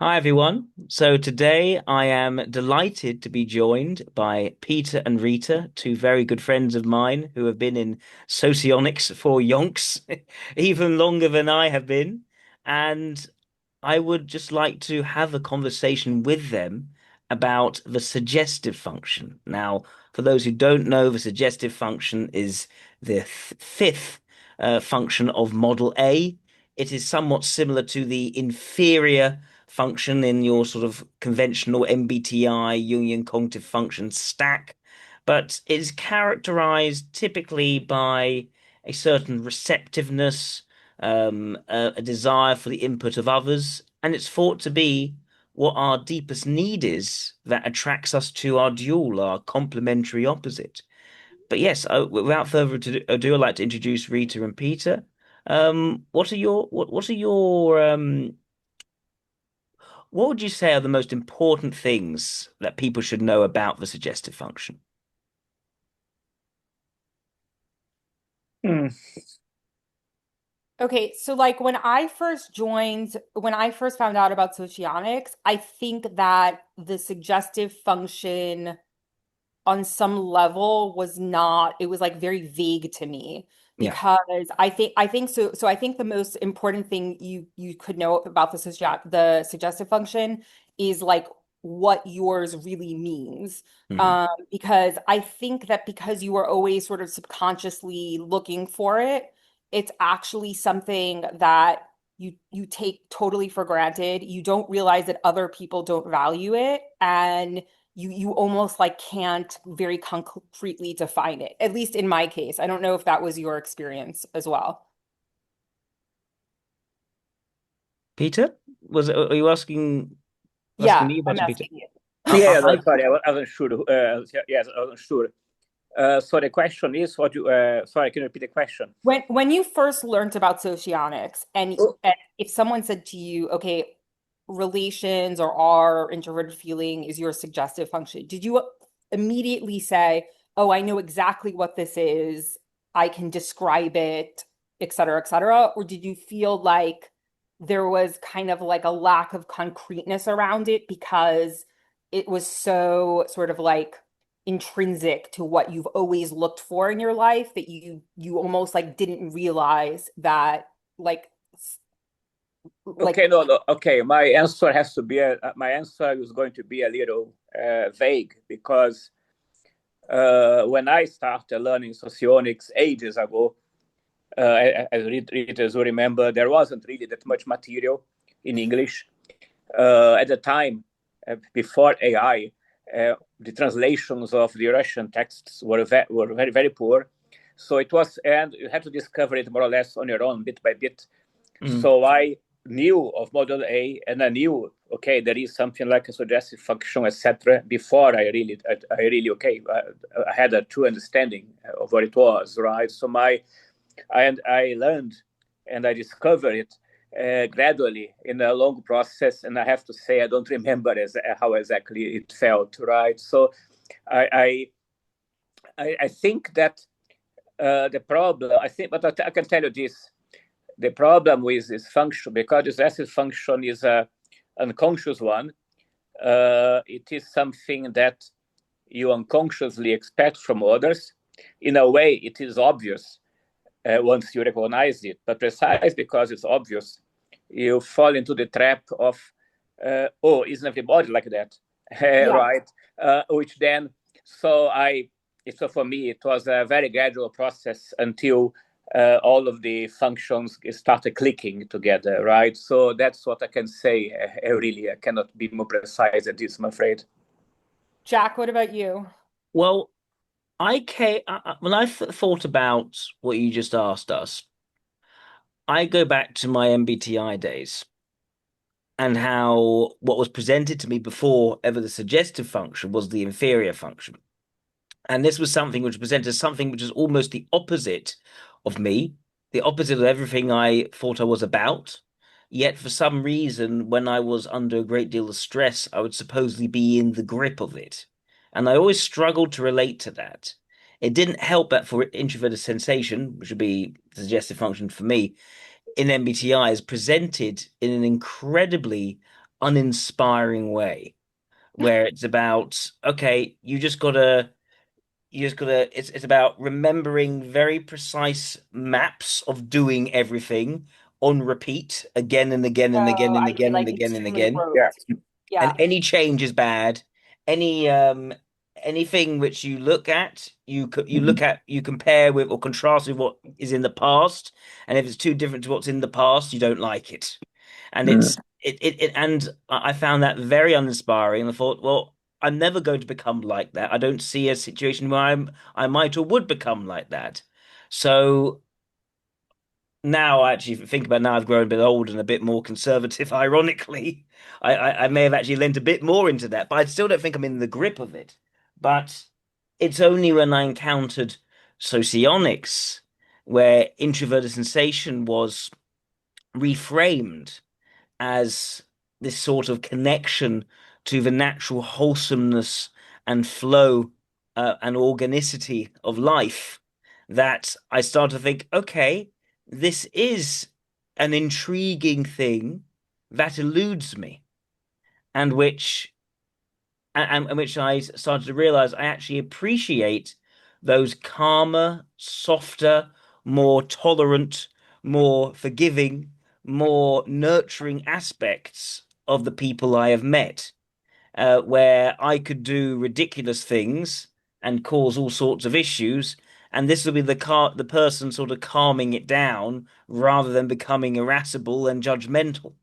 Hi everyone. So today I am delighted to be joined by Peter and Rita, two very good friends of mine who have been in socionics for yonks, even longer than I have been. And I would just like to have a conversation with them about the suggestive function. Now, for those who don't know, the suggestive function is the fifth function of Model A. It is somewhat similar to the inferior function in your sort of conventional MBTI Jungian cognitive function stack, but it is characterized typically by a certain receptiveness, a desire for the input of others, and it's thought to be what our deepest need is that attracts us to our dual, our complementary opposite. But yes, without further ado, I'd like to introduce Rita and Peter. What are your what would you say are the most important things that people should know about the suggestive function? Hmm. Okay, so like when I first found out about socionics, I think that the suggestive function on some level it was like very vague to me Yeah. because I think the most important thing you could know about the suggestive function is like what yours really means. Hmm. Because I think that because you are always sort of subconsciously looking for it, it's actually something that you take totally for granted. You don't realize that other people don't value it, and you almost like can't very concretely define it, at least in my case. I don't know if that was your experience as well. Peter, are you asking Yeah, me I'm about it, Peter? asking you. Yeah, yeah, no, I sorry, I wasn't sure. Yes, I wasn't sure. So the question is, what you? Sorry, can you repeat the question? When you first learned about socionics, Oh, and if someone said to you, okay, relations or our introverted feeling is your suggestive function, did you immediately say, oh, I know exactly what this is, I can describe it, et cetera, or did you feel like there was kind of like a lack of concreteness around it because it was so sort of like intrinsic to what you've always looked for in your life that you almost like didn't realize that like like okay, no, no, okay. My answer has to be my answer is going to be a little vague because when I started learning socionics ages ago, as readers will remember, there wasn't really that much material in English. At the time, before AI, the translations of the Russian texts were very, very poor. So it was, and you had to discover it more or less on your own, bit by bit. mm, So I knew of Model A, and I knew, okay, there is something like a suggestive function, etc. Before I really, okay, I had a true understanding of what it was, right? So I learned and I discovered it gradually in a long process. And I have to say, I don't remember how exactly it felt, right? So I, I think that the problem, I think, but I can tell you this the problem with this function, because this acid function is a unconscious one, it is something that you unconsciously expect from others. In a way, it is obvious once you recognize it. But precisely because it's obvious, you fall into the trap of, oh, isn't everybody like that? yeah. Right? Which then, so so for me, it was a very gradual process until all of the functions started clicking together, right? So that's what I can say. Really, I cannot be more precise than this, I'm afraid. Jack, what about you? well, when I th thought about what you just asked us, I go back to my MBTI days and how what was presented to me before ever the suggestive function was the inferior function. And this was something which presented as something which is almost the opposite of me, the opposite of everything I thought I was about. Yet for some reason, when I was under a great deal of stress, I would supposedly be in the grip of it. And I always struggled to relate to that. It didn't help that for introverted sensation, which would be the suggestive function for me, in MBTI is presented in an incredibly uninspiring way, where it's about, okay, you just gotta it's about remembering very precise maps of doing everything on repeat again and again So and again and I see, again and like again and extremely again. rote. Yeah. Yeah. And any change is bad. Any anything which you look at, you look at, you compare with or contrast with what is in the past, and if it's too different to what's in the past, you don't like it. And Mm. I found that very uninspiring. And I thought, well, I'm never going to become like that. I don't see a situation where I might or would become like that. So now I actually think about, now I've grown a bit old and a bit more conservative, ironically. I may have actually lent a bit more into that, but I still don't think I'm in the grip of it. But it's only when I encountered socionics where introverted sensation was reframed as this sort of connection to the natural wholesomeness and flow and organicity of life, that I start to think, okay, this is an intriguing thing that eludes me, and which I started to realize I actually appreciate those calmer, softer, more tolerant, more forgiving, more nurturing aspects of the people I have met, where I could do ridiculous things and cause all sorts of issues. And this will be the person sort of calming it down rather than becoming irascible and judgmental.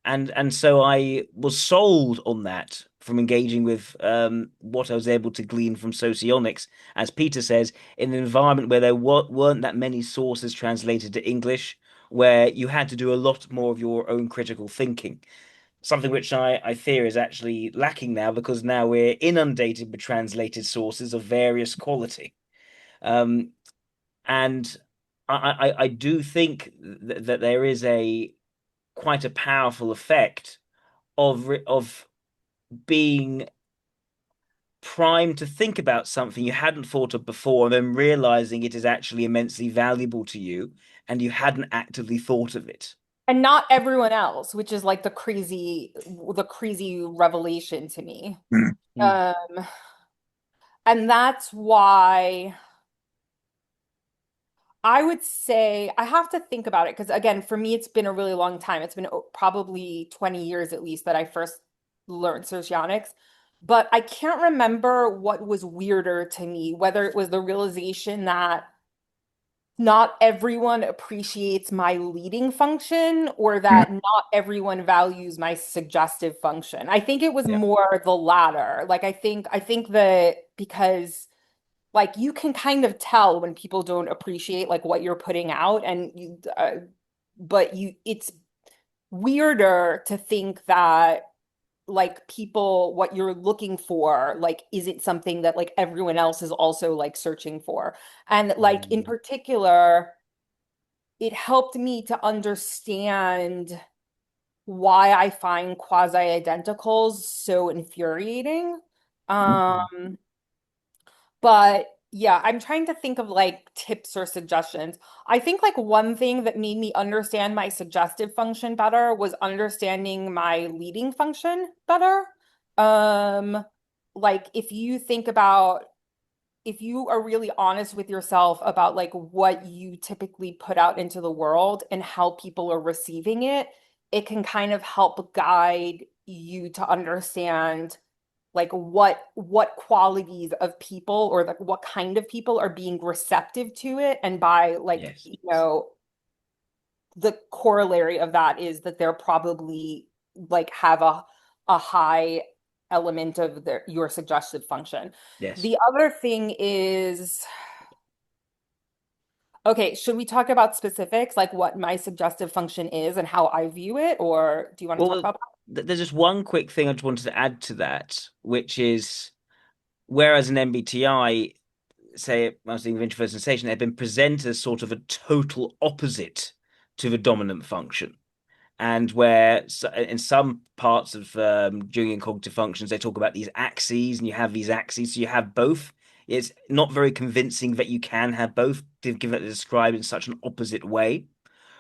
And so I was sold on that from engaging with what I was able to glean from socionics, as Peter says, in an environment where there weren't that many sources translated to English, where you had to do a lot more of your own critical thinking. Something which I fear is actually lacking now, because now we're inundated with translated sources of various quality. Um, and I do think that there is a quite a powerful effect of being primed to think about something you hadn't thought of before, and then realizing it is actually immensely valuable to you, and you hadn't actively thought of it. And not everyone else, which is like the crazy revelation to me. Mm. Mm. Um, and that's why I would say I have to think about it because, again, for me, it's been a really long time. It's been probably 20 years at least that I first learned socionics. But I can't remember what was weirder to me, whether it was the realization that not everyone appreciates my leading function or Mm. that not everyone values my suggestive function. I think it was Yeah. more the latter. Like I think that because like you can kind of tell when people don't appreciate like what you're putting out and but it's weirder to think that like people what you're looking for like isn't something that like everyone else is also like searching for. And like in Mm. particular, it helped me to understand why I find quasi-identicals so infuriating. Mm. Um, but yeah, I'm trying to think of like tips or suggestions. I think like one thing that made me understand my suggestive function better was understanding my leading function better. Um, like if you are really honest with yourself about like what you typically put out into the world and how people are receiving it, it can kind of help guide you to understand like what qualities of people or like what kind of people are being receptive to it. And by like, Yes. the corollary of that is that they're probably like have a high element of your suggestive function. Yes. The other thing is, okay, should we talk about specifics, like what my suggestive function is and how I view it, or do you want to talk Well, about there's just one quick thing I just wanted to add to that, which is, whereas an MBTI, say, I was thinking of introverted sensation, they've been presented as sort of a total opposite to the dominant function. And where in some parts of Jungian cognitive functions, they talk about these axes, and you have these axes, so you have both. It's not very convincing that you can have both, given that it's described in such an opposite way.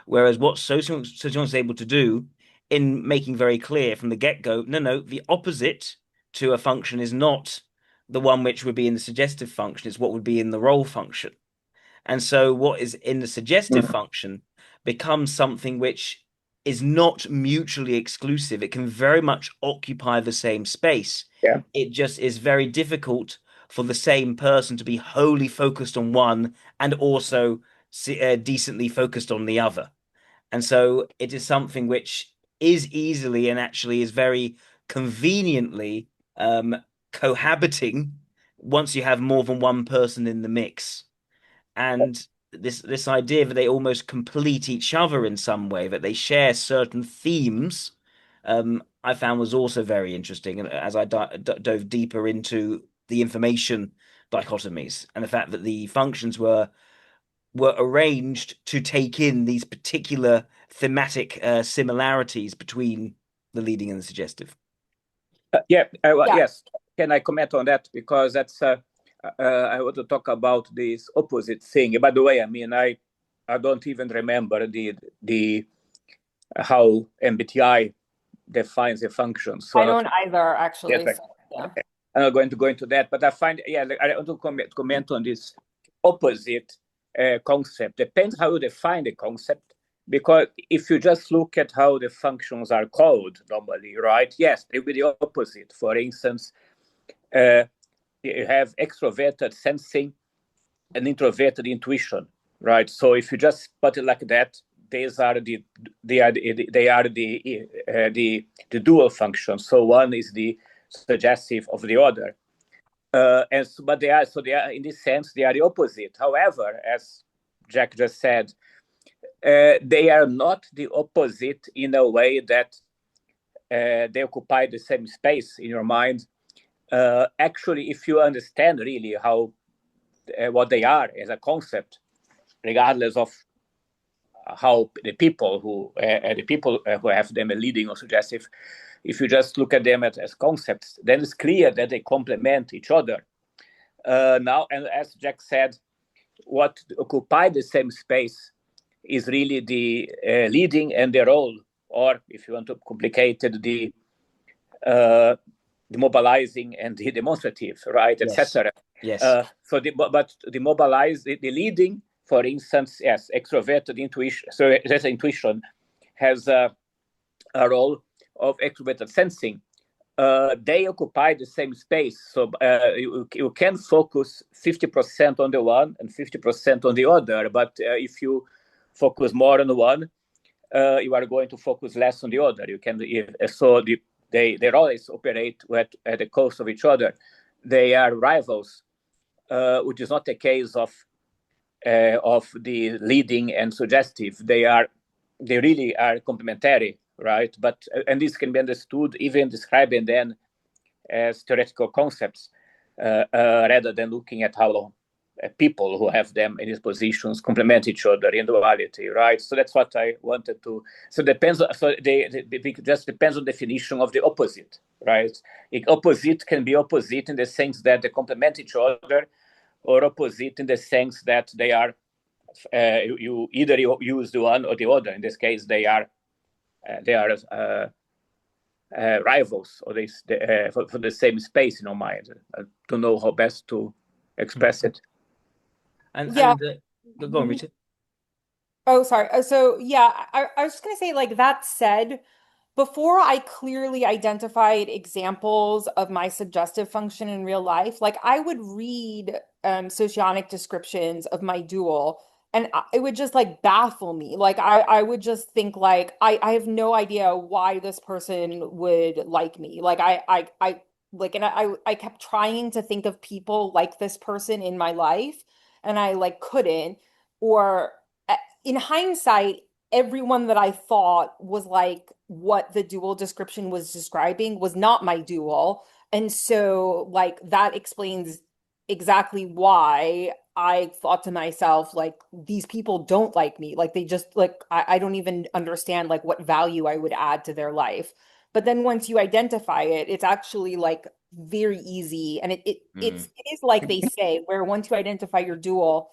Whereas what sociology is able to do in making very clear from the get-go, no, the opposite to a function is not the one which would be in the suggestive function, it's what would be in the role function. And so what is in the suggestive Mhm. function becomes something which is not mutually exclusive. It can very much occupy the same space. Yeah. It just is very difficult for the same person to be wholly focused on one and also decently focused on the other. And so it is something which is easily and actually is very conveniently cohabiting once you have more than one person in the mix. And this idea that they almost complete each other in some way, that they share certain themes, I found was also very interesting. And as I dove deeper into the information dichotomies and the fact that the functions were arranged to take in these particular thematic similarities between the leading and the suggestive. Yeah, Yeah, yes. Can I comment on that? Because that's I want to talk about this opposite thing. By the way, I mean I don't even remember the how MBTI defines a function. I So don't either, yes, actually. So, yeah. I'm not going to go into that, but I find, yeah, I want to comment on this opposite concept. Depends how you define the concept, because if you just look at how the functions are called normally, right? Yes, they will be the opposite. For instance, uh, you have extroverted sensing and introverted intuition, right? So if you just put it like that, these are the dual functions. So one is the suggestive of the other, but they are in this sense they are the opposite. However, as Jack just said, they are not the opposite in a way that they occupy the same space in your mind. Actually, if you understand really how what they are as a concept, regardless of how the people who have them leading or suggestive, if you just look at them as concepts, then it's clear that they complement each other. Now, and as Jack said, what occupy the same space is really the leading and the role, or if you want to complicate it, uh, the mobilizing and the demonstrative, right, Yes. etc. Yes. But the mobilize, the leading, for instance, yes, extroverted intuition. So that intuition has a role of extroverted sensing. They occupy the same space. So you can focus 50% on the one and 50% on the other. But if you focus more on the one, you are going to focus less on the other. You can so they always operate at the cost of each other. They are rivals, which is not the case of the leading and suggestive. They really are complementary, right? But and this can be understood even describing them as theoretical concepts rather than looking at how people who have them in these positions complement each other in duality, right? So that's what I wanted to. So depends. So it just depends on definition of the opposite, right? Opposite can be opposite in the sense that they complement each other, or opposite in the sense that they are you either you use the one or the other. In this case, they are rivals, or for the same space in our mind. I don't know how best to express it. And Yeah. go on, Rita. Oh, sorry. So yeah, I was just gonna say, like that said, before I clearly identified examples of my suggestive function in real life, like I would read socionic descriptions of my dual, and it would just like baffle me. Like I would just think like I have no idea why this person would like me. Like I like, and I kept trying to think of people like this person in my life, and I like couldn't. Or in hindsight, everyone that I thought was like what the dual description was describing was not my dual. And so, like, that explains exactly why I thought to myself, like, these people don't like me. Like, they just, like, I don't even understand, like, what value I would add to their life. But then once you identify it, it's actually like very easy. And Mm. it is like they say, where once you identify your dual,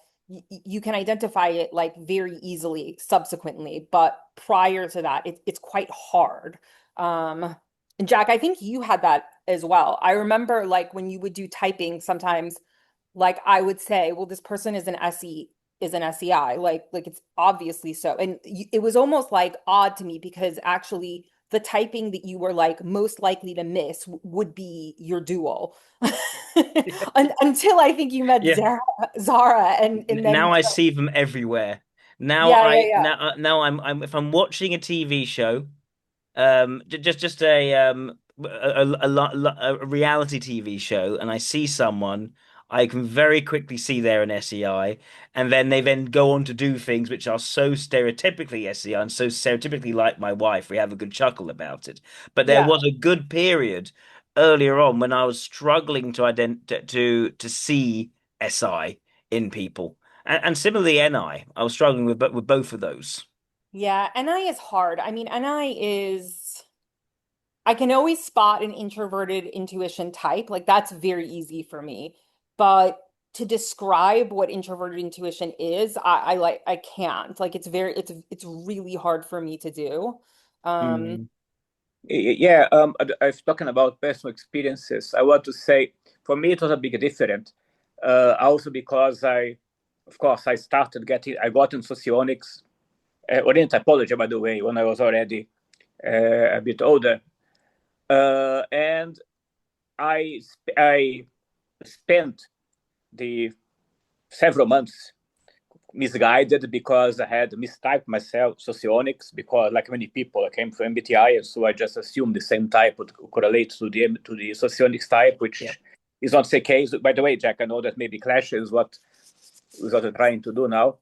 you can identify it like very easily subsequently, but prior to that, it's quite hard. And Jack, I think you had that as well. I remember like when you would do typing, sometimes like I would say, well, this person is an SE is an SEI, like it's obviously so. And it was almost like odd to me because actually the typing that you were like most likely to miss would be your dual. Until I think you met Yeah. Zara and then Now I see them everywhere. Now yeah, yeah, I yeah. now I'm if I'm watching a TV show, just a reality TV show, and I see someone, I can very quickly see they're an SEI, and then they then go on to do things which are so stereotypically SEI and so stereotypically like my wife. We have a good chuckle about it. But there Yeah. was a good period earlier on when I was struggling to see SI in people, and similarly NI. I was struggling with both of those. Yeah, NI is hard. I mean, NI is I can always spot an introverted intuition type. Like that's very easy for me. But to describe what introverted intuition is, I can't. Like it's really hard for me to do. Um Mm. Yeah, I was talking about personal experiences. I want to say, for me, it was a big difference. Also because of course, I got in socionics, or in typology, by the way, when I was already a bit older. And I spent the several months misguided because I had mistyped myself socionics because, like many people, I came from MBTI, and so I just assumed the same type would correlate to the socionics type, Yeah. which is not the case. By the way, Jack, I know that maybe clashes with what I'm trying to do now.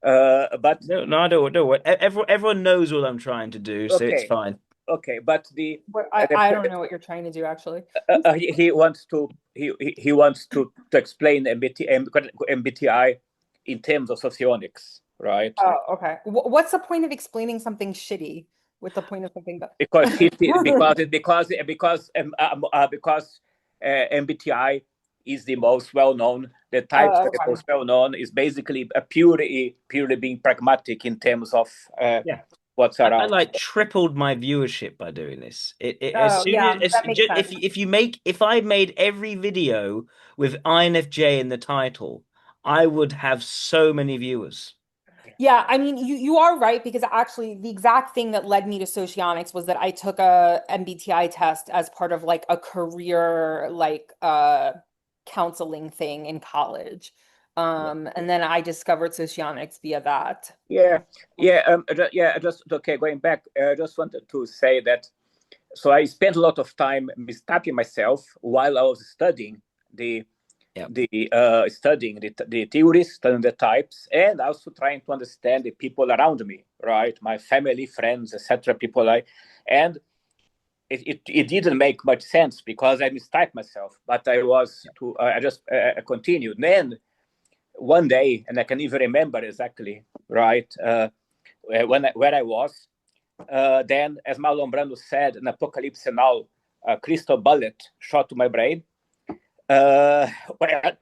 But No, no, I don't. Everyone knows what I'm trying to do, so it's okay, fine. okay, but what the I don't know what you're trying to do actually. he wants to he wants to explain MBTI in terms of socionics, right? Oh, okay. What's the point of explaining something shitty with the point of something that Because because MBTI is the most well known. The types Oh, that are okay. most well known is basically a purely being pragmatic in terms of Yeah. what's I around. like tripled my viewership by doing this. As Oh, soon yeah, as that makes sense. if I made every video with INFJ in the title, I would have so many viewers. Yeah, I mean, you are right because actually the exact thing that led me to socionics was that I took a MBTI test as part of like a career like counseling thing in college. Yeah. And then I discovered socionics via that. Yeah, yeah, yeah. I just okay. Going back, I just wanted to say that. So I spent a lot of time mistyping myself while I was studying the Yeah. the theories, studying the types, and also trying to understand the people around me, right? My family, friends, etc. People and it didn't make much sense because I mistyped myself, but I just continued. Then one day, and I can even remember exactly, right? Where I was, then, as Marlon Brando said, an apocalypse now, a crystal bullet shot to my brain. Where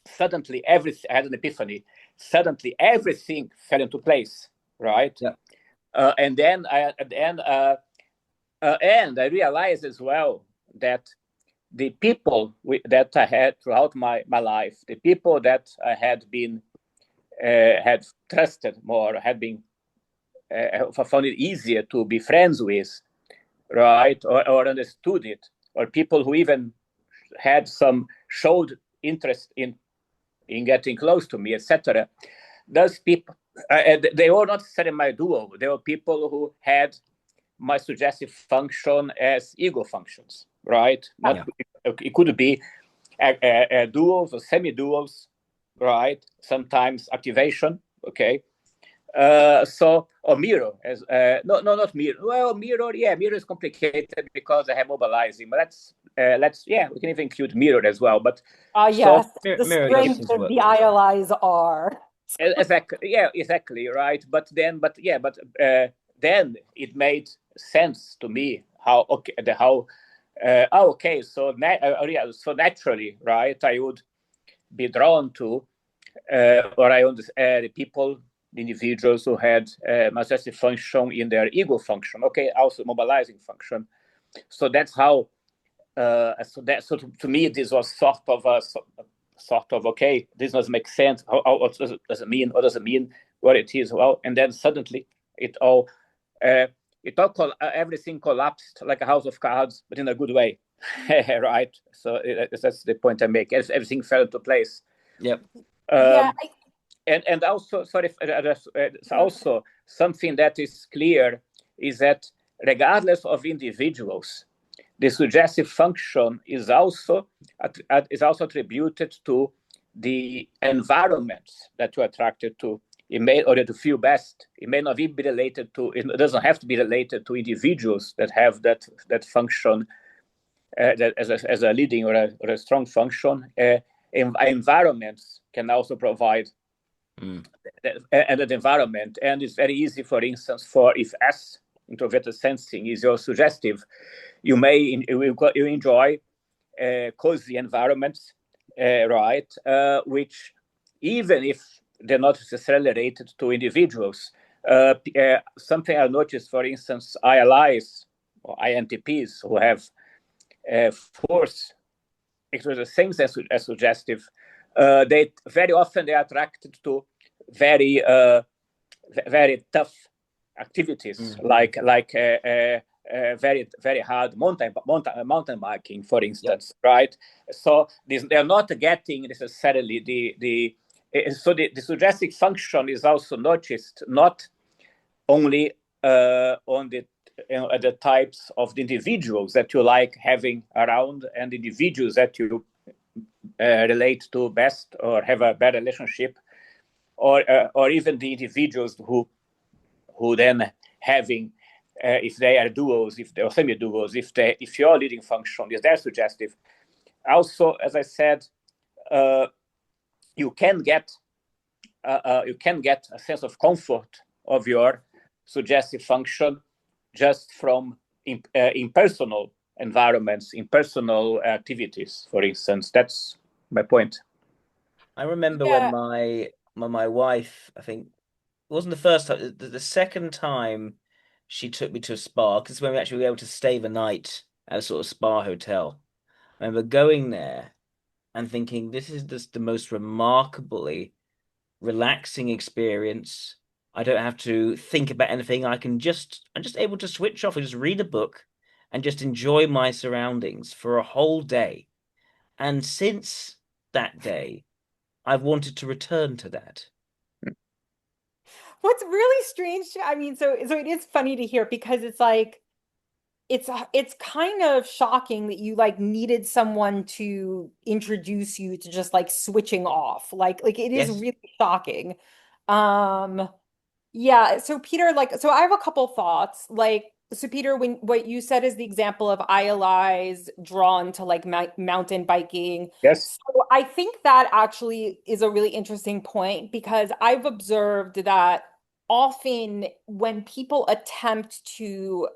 suddenly everything, I had an epiphany. Suddenly everything fell into place, right? Yeah. And I realized as well that the people that I had throughout my life, the people that I had trusted more, had been found it easier to be friends with, right, or understood it, or people who even had some showed interest in getting close to me, etc. Those people, they were not necessarily my duo. They were people who had my suggestive function as ego functions, right? Not Yeah. it could be duals or semi-duals, right? Sometimes activation, okay. Or mirror as no, not mirror. Well, mirror, yeah, mirror is complicated because I have mobilizing, but let's yeah, we can even include mirror as well. But Ah, so yes, the Mirror strength is of the works as well. ILIs are. exactly, yeah, exactly, right. Then it made sense to me how okay the how okay so yeah, so naturally, right, I would be drawn to or I understand the people, the individuals who had suggestive function in their ego function. Okay, also mobilizing function. So that's how. So to me, this was sort of okay. This doesn't make sense. What does it mean? What does it mean? What it is? Well, and then suddenly it all everything collapsed like a house of cards, but in a good way, right? So that's the point I make. Everything fell into place. Yep. Yeah. And also, sorry, also something that is clear is that regardless of individuals, the suggestive function is also attributed to the environments that you're attracted to. It may, or to feel best. It may not be related to. It doesn't have to be related to individuals that have that function that as a leading or a strong function. Environments can also provide and the environment, and it's very easy, for instance, for if S, introverted sensing, is your suggestive, you enjoy cozy environments, right? Which, even if they're not necessarily related to individuals, something I noticed, for instance, ILIs or INTPs who have force express the same as suggestive, they very often they are attracted to very very tough activities like very hard mountain biking, for instance, yep. Right? So they're not getting necessarily the suggestive function is also noticed not only on the types of the individuals that you like having around and individuals that you relate to best or have a better relationship, or even the individuals who then having if they are duos, if they are semi-duos, if your leading function is their suggestive. Also, as I said, you can get a sense of comfort of your suggestive function just from impersonal environments, impersonal activities, for instance. That's my point. I remember when my wife, I think, it wasn't the first time, the second time she took me to a spa, because when we actually were able to stay the night at a sort of spa hotel. I remember going there and thinking, this is just the most remarkably relaxing experience. I don't have to think about anything. I'm just able to switch off and just read a book and just enjoy my surroundings for a whole day. And since that day, I've wanted to return to that. What's really strange, I mean, so it is funny to hear because it's like it's kind of shocking that you like needed someone to introduce you to just like switching off. Like it is Yes. really shocking. Um yeah, so Peter, like, so I have a couple thoughts. Like, so Peter, when what you said is the example of ILIs drawn to like mountain biking. Yes. So I think that actually is a really interesting point because I've observed that often when people attempt to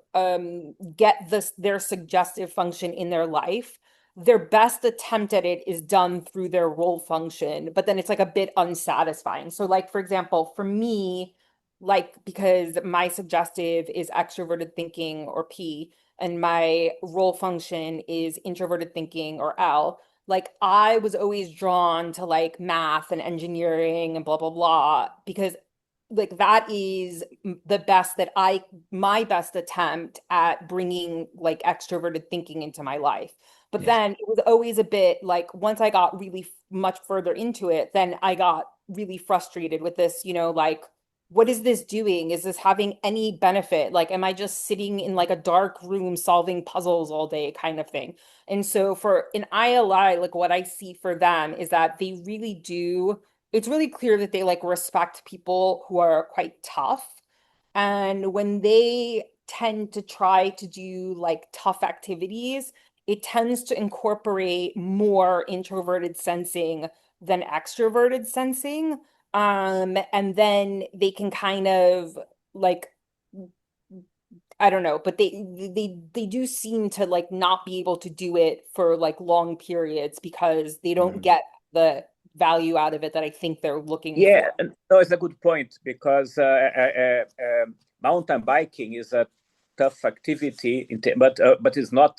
get their suggestive function in their life, their best attempt at it is done through their role function, but then it's like a bit unsatisfying. So, like, for example, for me, like because my suggestive is extroverted thinking or P and my role function is introverted thinking or L, like I was always drawn to like math and engineering and blah blah blah because like that is the best that my best attempt at bringing like extroverted thinking into my life. But Yes. then it was always a bit like once I got really much further into it, then I got really frustrated with this, like what is this doing? Is this having any benefit? Like, am I just sitting in like a dark room solving puzzles all day kind of thing? And so for an ILI, like what I see for them is that they really do, it's really clear that they like respect people who are quite tough. And when they tend to try to do like tough activities, it tends to incorporate more introverted sensing than extroverted sensing. And then they can kind of like I don't know, but they do seem to like not be able to do it for like long periods because they don't Mm. get the value out of it that I think they're looking Yeah, for. no, it's a good point because mountain biking is a tough activity, but it's not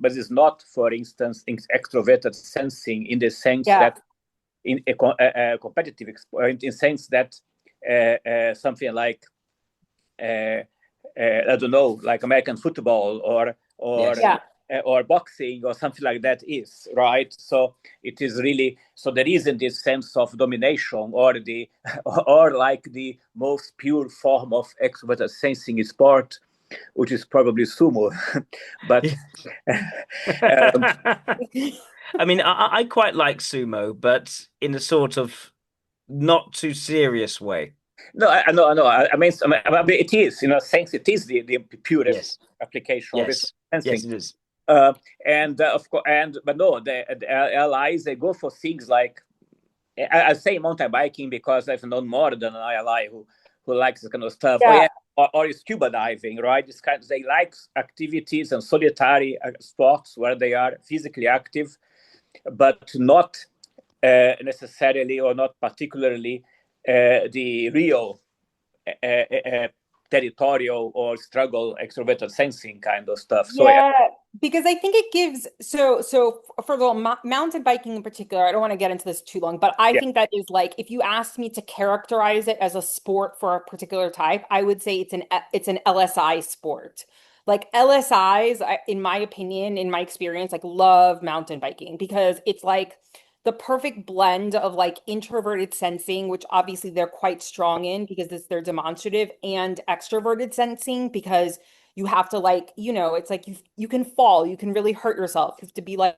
but it's not, for instance, extroverted sensing in the sense Yeah. that in a competitive in sense that something like I don't know, like American football Yes. Yeah. or boxing or something like that is right. So it is really so there isn't this sense of domination or the or like the most pure form of extroverted sensing sport, which is probably sumo, but um, I mean, I quite like sumo, but in a sort of not too serious way. no, I know. I mean, it is in a sense it is the purest Yes. application of Yes. Yes, sensing. it is. And of course, and but no, the allies they go for things like I say mountain biking because I've known more than an ally who likes this kind of stuff. Oh Yeah. yeah, or scuba diving, right? This kind they like activities and solitary sports where they are physically active, but not necessarily or not particularly the real uh, uh, territorial or struggle extroverted sensing kind of stuff. So yeah, Yeah, because I think it gives for the mountain biking in particular, I don't want to get into this too long, but I yeah, think that is like if you asked me to characterize it as a sport for a particular type, I would say it's an LSI sport. Like LSIs, in my opinion, in my experience, like love mountain biking because it's like the perfect blend of like introverted sensing, which obviously they're quite strong in because they're demonstrative, and extroverted sensing because you have to like, it's like you can fall, you can really hurt yourself. You have to be like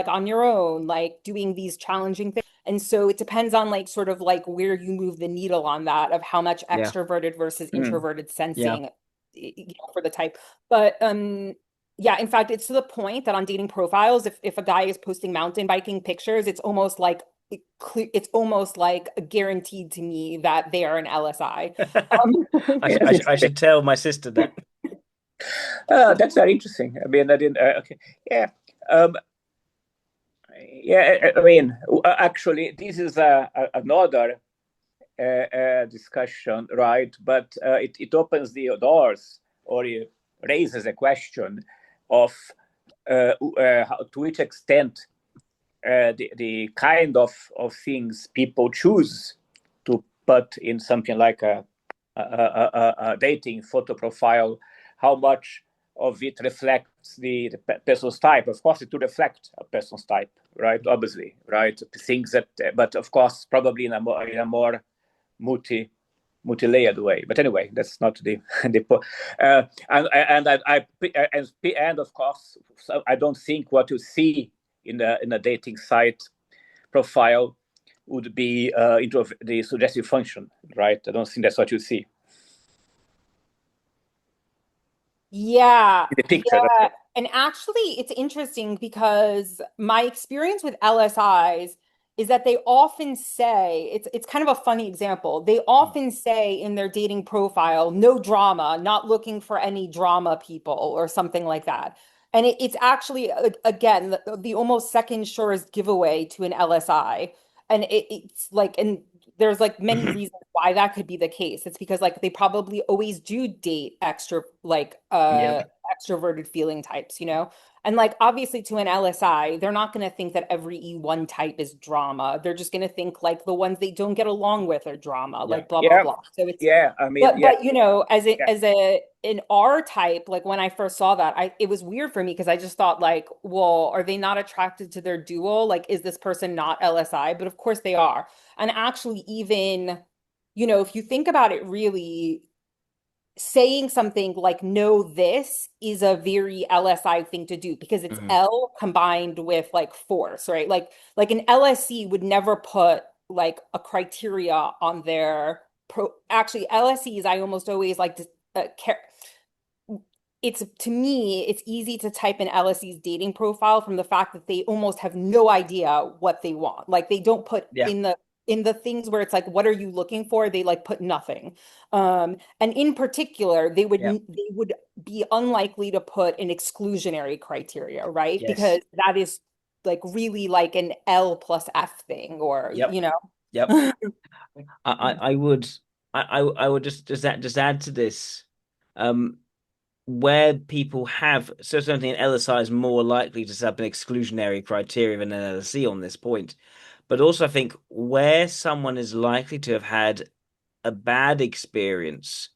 on your own, like doing these challenging things. And so it depends on like sort of like where you move the needle on that of how much Yeah. extroverted versus mm. introverted Yeah. sensing for the type. But yeah, in fact, it's to the point that on dating profiles, if a guy is posting mountain biking pictures, it's almost like it's almost like guaranteed to me that they are an LSI. Yeah, that's I interesting. should tell my sister that. That's very interesting. I mean, I didn't. Okay, yeah. Um, Yeah, I mean, actually, this is another discussion, right? But it opens the doors or it raises a question of to which extent the kind of things people choose to put in something like a dating photo profile, how much of it reflects the person's type. Of course, it will reflect a person's type, right? Obviously, right? Things that, but of course, probably in a more multi multi-layered way. But anyway, that's not the and of course, so I don't think what you see in a dating site profile would be into the suggestive function, right? I don't think that's what you see Yeah, in the picture. yeah. And actually, it's interesting because my experience with LSIs is that they often say it's kind of a funny example. They often say in their dating profile, no drama, not looking for any drama people or something like that. And it's actually again the almost second surest giveaway to an LSI. And it's like and there's like many reasons why that could be the case. It's because like they probably always do date Yep. extroverted feeling types, you know? And like obviously to an LSI, they're not going to think that every E1 type is drama. They're just going to think like the ones they don't get along with are drama, Yeah. like blah blah Yeah, blah. So it's yeah. I mean, yeah, but you know, yeah. as a an R type, like when I first saw that, I it was weird for me because I just thought like, well, are they not attracted to their dual? Like, is this person not LSI? But of course they are. And actually, even, if you think about it really, saying something like no, this is a very LSI thing to do because it's Mhm. L combined with like force, right? Like an LSE would never put like a criteria on their actually LSEs I almost always like to it's to me, it's easy to type in LSE's dating profile from the fact that they almost have no idea what they want. Like they don't put Yeah. in the things where it's like, what are you looking for? They like put nothing. And in particular, Yeah. they would be unlikely to put an exclusionary criteria, right? Yes. Because that is like really like an L plus F thing, or Yep. Yep. I would I would just add to this. Um, where people have so certainly an LSI is more likely to set up an exclusionary criteria than an LSE on this point. But also I think where someone is likely to have had a bad experience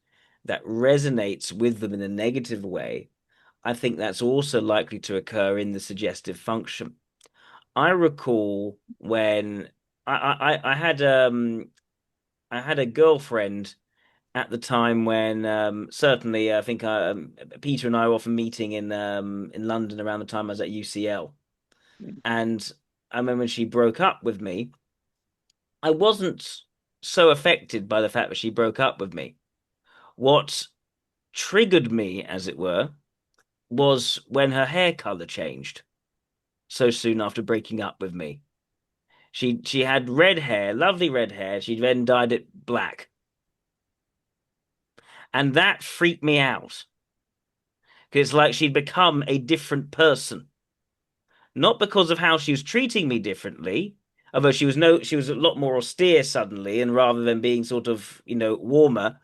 that resonates with them in a negative way, I think that's also likely to occur in the suggestive function. I recall when I had a girlfriend at the time when certainly I think Peter and I were often meeting in London around the time I was at UCL, and I remember when she broke up with me, I wasn't so affected by the fact that she broke up with me. What triggered me, as it were, was when her hair color changed so soon after breaking up with me. She had red hair, lovely red hair. She then dyed it black, and that freaked me out because it's like she'd become a different person. Not because of how she was treating me differently, although she was a lot more austere suddenly, and rather than being sort of, warmer,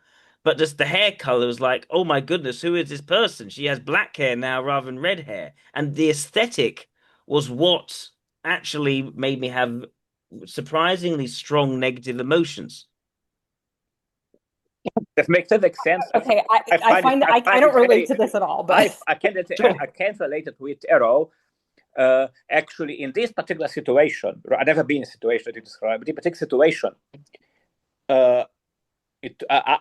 but just the hair color was like, oh my goodness, who is this person? She has black hair now rather than red hair. And the aesthetic was what actually made me have surprisingly strong negative emotions. That makes perfect sense. Okay, I I find don't it relate very to this at all, but I can't relate it with at all. Actually, in this particular situation, I've never been in a situation that you described, but in a particular situation, uh,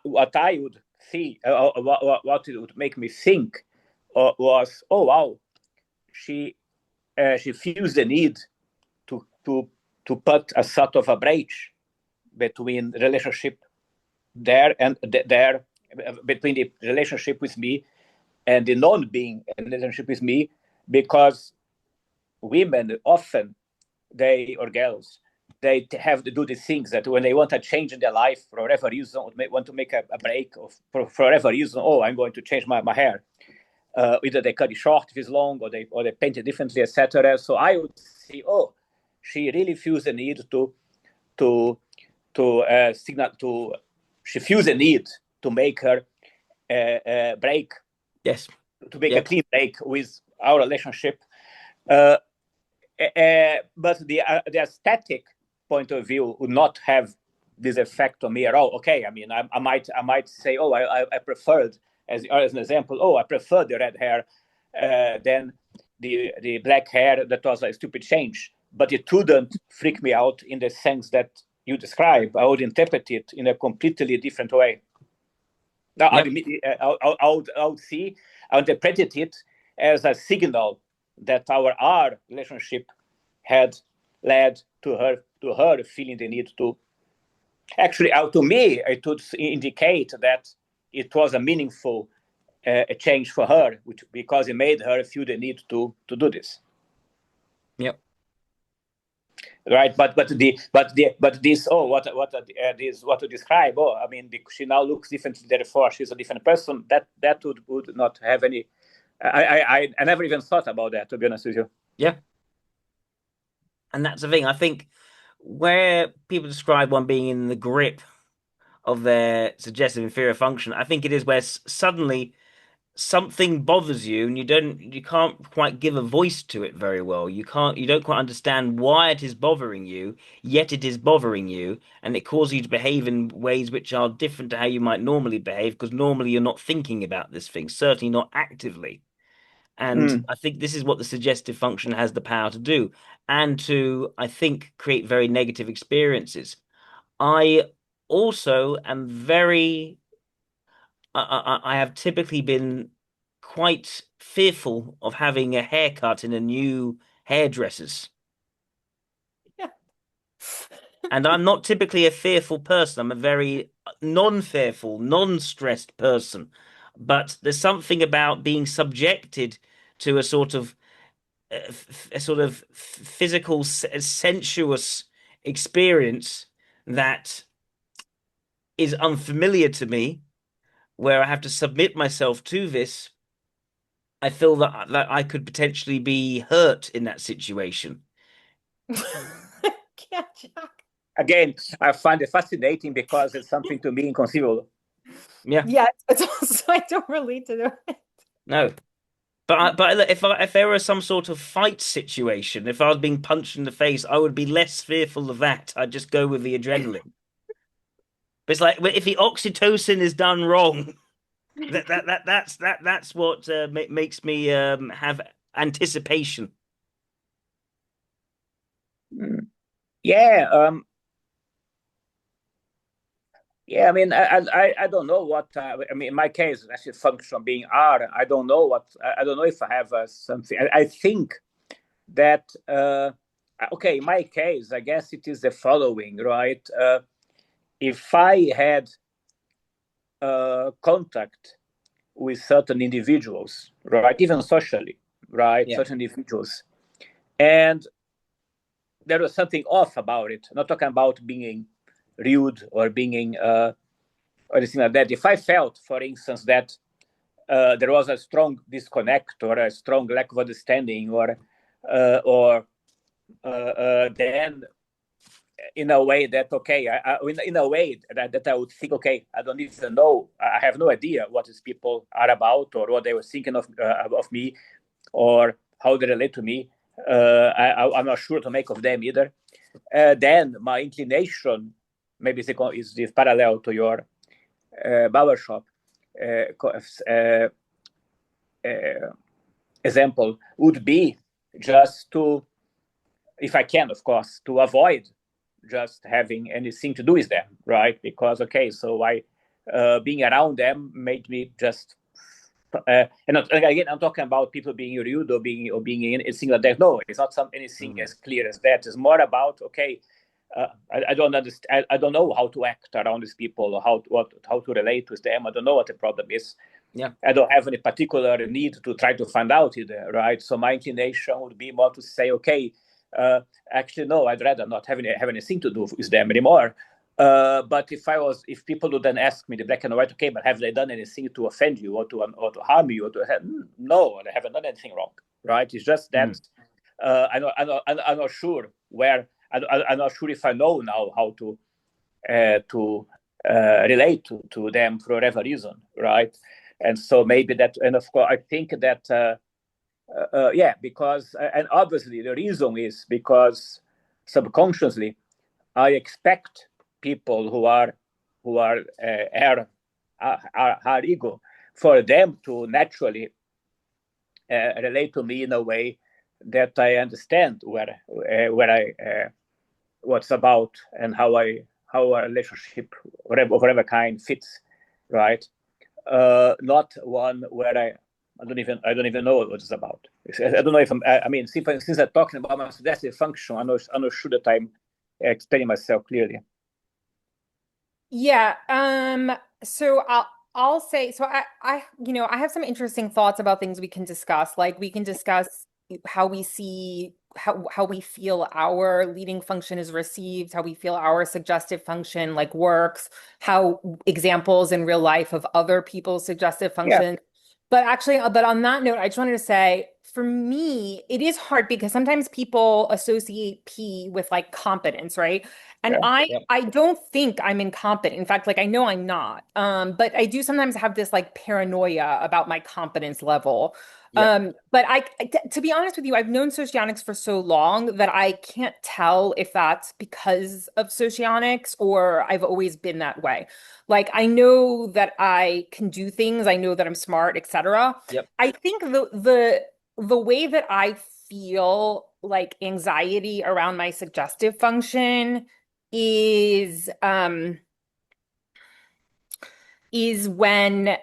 what I would see, what it would make me think, was, oh wow, she she feels the need to to to put a sort of a breach between the relationship there and there, between the relationship with me and the non-being relationship with me, because women often, they or girls, they have to do these things that when they want a change in their life for whatever reason, or want to make a break of for whatever reason, oh, I'm going to change my hair. Either they cut it short if it's long, or they paint it differently, etc. So I would say, oh, she really feels the need to signal to she feels the need to make her break, Yes. to make a Yep. clean break with our relationship. Uh, but the aesthetic point of view would not have this effect on me at all. Okay, I mean, I might say, oh, I preferred, as an example, oh, I preferred the red hair than the black hair. That was a stupid change, but it wouldn't freak me out in the sense that you describe. I would interpret it in a completely different way. Now, Yep. I would see, I interpreted it as a signal that our relationship had led to her feeling the need to actually, to me, it would indicate that it was a meaningful a change for her, which because it made her feel the need to do this. Yep. Right, but this, oh, this, what to describe, oh, I mean, she now looks differently, therefore she's a different person. That would not have any. I never even thought about that, to be honest with you. Yeah. And that's the thing. I think where people describe one being in the grip of their suggestive inferior function, I think it is where suddenly something bothers you and you can't quite give a voice to it very well. You don't quite understand why it is bothering you, yet it is bothering you, and it causes you to behave in ways which are different to how you might normally behave, because normally you're not thinking about this thing, certainly not actively. And Mm. I think this is what the suggestive function has the power to do, and to, I think, create very negative experiences. I also am very I have typically been quite fearful of having a haircut in a new hairdresser's. yeah. And I'm not typically a fearful person. I'm a very non-fearful, non-stressed person. But there's something about being subjected to a sort of physical, sensuous experience that is unfamiliar to me, where I have to submit myself to this. I feel that I could potentially be hurt in that situation. Can't Jack. Again, I find it fascinating because it's something to me inconceivable. Yeah, Yeah, it's also I don't relate to it. no. But if there were some sort of fight situation, if I was being punched in the face, I would be less fearful of that. I'd just go with the adrenaline. But it's like if the oxytocin is done wrong, that's what makes me have anticipation. Mm. Yeah, yeah. I mean, I don't know what. I mean, in my case, actually, function being R. I don't know what. I don't know if I have something. I think that. Okay, in my case, I guess it is the following, right? If I had contact with certain individuals, right, even socially, right, Yeah. certain individuals, and there was something off about it. I'm not talking about being rude or being or anything like that. If I felt, for instance, that there was a strong disconnect or a strong lack of understanding, or then in a way that okay, in a way that I would think okay, I don't even know, I have no idea what these people are about or what they were thinking of me or how they relate to me. I'm not sure to make of them either. Then my inclination, maybe is parallel to your barbershop uh, uh, example, would be just to, if I can, of course, to avoid just having anything to do with them, right? Because okay, so I being around them made me just and again, I'm talking about people being rude or being anything like that. No, it's not anything Mm. as clear as that. It's more about okay, I don't understand. I don't know how to act around these people or how to relate with them. I don't know what the problem is. Yeah. I don't have any particular need to try to find out either, right? So my inclination would be more to say, okay, uh, actually, no, I'd rather not have anything to do with them anymore. But if people would then ask me the black and white, okay, but have they done anything to offend you or to harm you no, they haven't done anything wrong, right? It's just that Mm. I'm not sure where. I'm not sure if I know now how to relate to them for whatever reason, right? And so maybe that, and of course, I think that yeah, because and obviously the reason is because subconsciously I expect people who are are ego for them to naturally relate to me in a way that I understand where I what's about and how a relationship whatever kind fits, right? Not one where I don't even know what it's about. I don't know if I mean, since I'm talking about my suggestive function, I'm not sure that I'm explaining myself clearly. Yeah, so I'll say so I have some interesting thoughts about things we can discuss. Like we can discuss how we see how we feel our leading function is received, how we feel our suggestive function like works, how examples in real life of other people's suggestive Yeah, function. But on that note, I just wanted to say, for me, it is hard because sometimes people associate P with like competence, right? And yeah, I don't think I'm incompetent. In fact, like I know I'm not. But I do sometimes have this like paranoia about my competence level. Yeah. But to be honest with you, I've known socionics for so long that I can't tell if that's because of socionics or I've always been that way. Like I know that I can do things, I know that I'm smart, etc. Yep. I think the way that I feel like anxiety around my suggestive function is when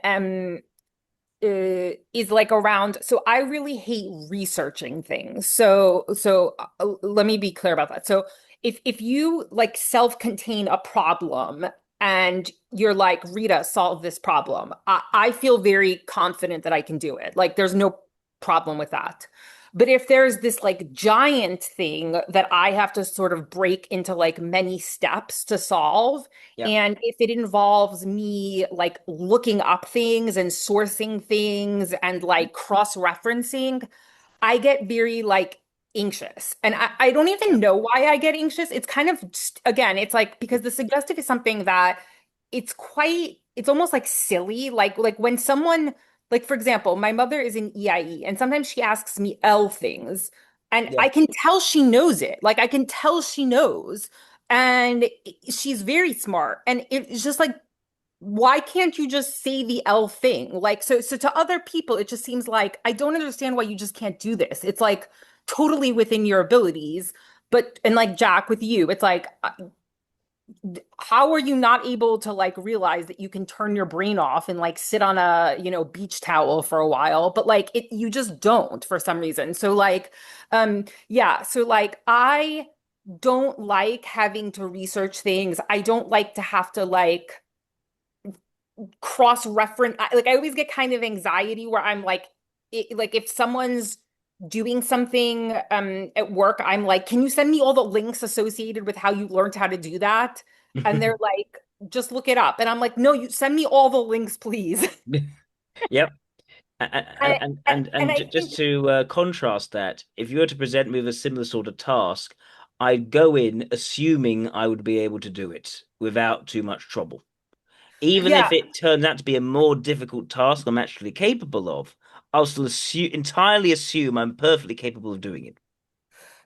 is like around, so I really hate researching things. So let me be clear about that. So if you like self-contain a problem and you're like, Rita, solve this problem, I feel very confident that I can do it. Like there's no problem with that. But if there's this like giant thing that I have to sort of break into like many steps to solve, Yeah. and if it involves me like looking up things and sourcing things and like cross-referencing, I get very like anxious. And I don't even know why I get anxious. It's kind of just, again, it's like because the suggestive is something that it's almost like silly. Like when someone, like for example, my mother is in EIE and sometimes she asks me L things and Yeah. I can tell she knows it. Like I can tell she knows. And she's very smart. And it's just like why can't you just say the L thing? Like, so to other people, it just seems like I don't understand why you just can't do this. It's like totally within your abilities. But, and like Jack with you, it's like, how are you not able to like realize that you can turn your brain off and like sit on a, beach towel for a while, but like you just don't for some reason. So like, yeah, so like I don't like having to research things. I don't like to have to like, cross-reference like I always get kind of anxiety where I'm like like if someone's doing something at work I'm like can you send me all the links associated with how you learned how to do that and they're like just look it up and I'm like no you send me all the links please Yep. and, and I Just think to contrast that, if you were to present me with a similar sort of task, I'd go in assuming I would be able to do it without too much trouble. Even yeah. if it turns out to be a more difficult task I'm actually capable of, I'll still entirely assume I'm perfectly capable of doing it.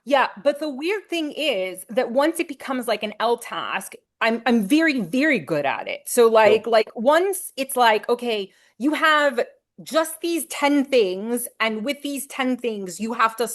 Yeah, but the weird thing is that once it becomes like an L task, I'm very, very good at it. So Sure. like once it's like, okay, you have just these 10 things, and with these 10 things, you have to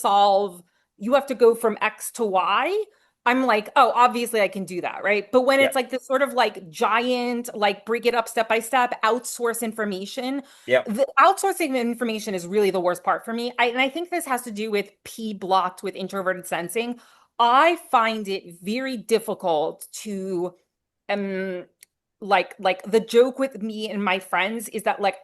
go from X to Y. I'm like, oh, obviously I can do that, right? But when Yeah. it's like this sort of like giant, like break it up step by step, outsource information, Yep. the outsourcing information is really the worst part for me. And I think this has to do with P blocked with introverted sensing. I find it very difficult to um like the joke with me and my friends is that like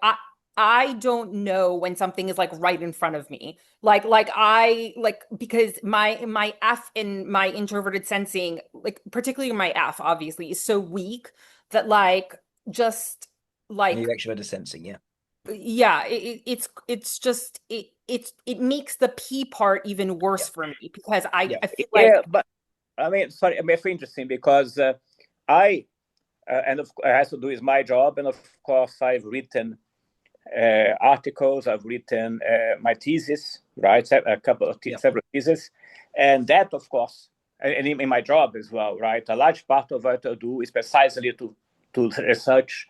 I don't know when something is like right in front of me. Like I like because my F and my introverted sensing, like particularly my F obviously, is so weak that like just And like you extroverted sensing, yeah. yeah, it's just it makes the P part even Yeah. worse for me because Yeah. I feel Yeah, like but I mean, sorry, I mean, it's interesting because I and of course, it has to do with my job, and of course, I've written articles, I've written my thesis, right? A couple of Yeah. several theses, and that, of course, and in my job as well, right? A large part of what I do is precisely to research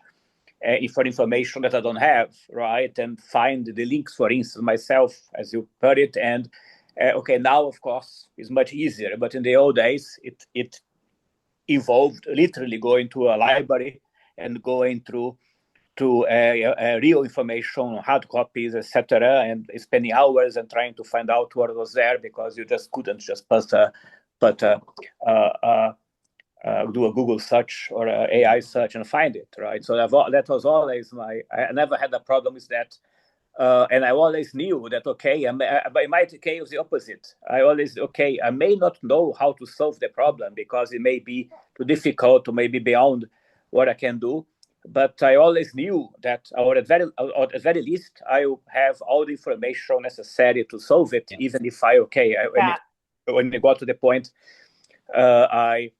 for information that I don't have, right? And find the links, for instance, myself, as you put it. And okay, now, of course, it's much easier. But in the old days, it involved literally going to a library and going through to real information, hard copies, etc., and spending hours and trying to find out what was there because you just couldn't just put do a Google search or an AI search and find it, right? So that was always I never had a problem with that. And I always knew that, okay, but in my case, it was the opposite. I always, okay, I may not know how to solve the problem because it may be too difficult or maybe beyond what I can do. But I always knew that, or at very least, I will have all the information necessary to solve it, Yeah. even if I, okay, yeah, when it got to the point, uh, I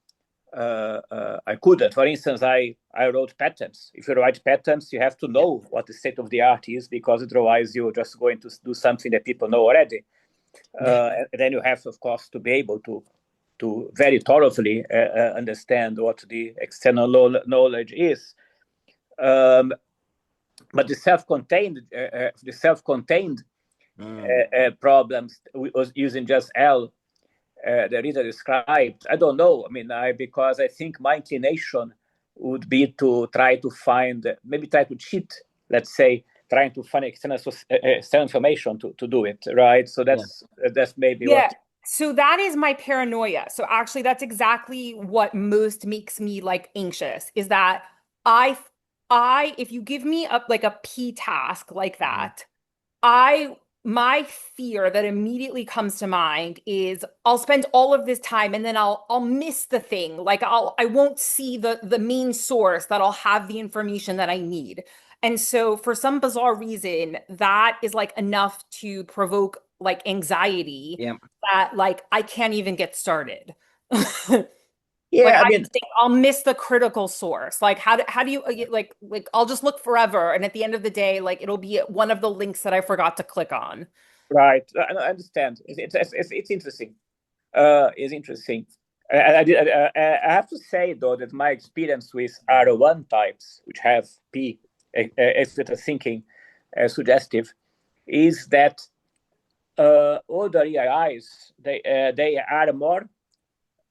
I couldn't. For instance, I wrote patents. If you write patents, you have to Yeah. know what the state of the art is because otherwise you're just going to do something that people know already. And then you have, of course, to be able to very thoroughly understand what the external knowledge is. Um, but the self-contained Mm. problems was using just L the Rita described, I don't know. I mean, because I think my inclination would be to try to find, maybe try to cheat, let's say, trying to find external information to do it, right? So Yeah. that's maybe yeah. what. So that is my paranoia. So actually, that's exactly what most makes me like anxious is that I, if you give me a like a P task like Mhm. that, my fear that immediately comes to mind is I'll spend all of this time and then I'll miss the thing. Like I won't see the main source that I'll have the information that I need. And so for some bizarre reason, that is like enough to provoke like anxiety Yeah. that like I can't even get started. Like Yeah, I I mean, just think I'll miss the critical source. Like how do you like I'll just look forever, and at the end of the day, like it'll be one of the links that I forgot to click on. right. I understand. It's interesting. It's interesting. I have to say though that my experience with R1 types, which have P, expert thinking, suggestive, is that older EIs they are more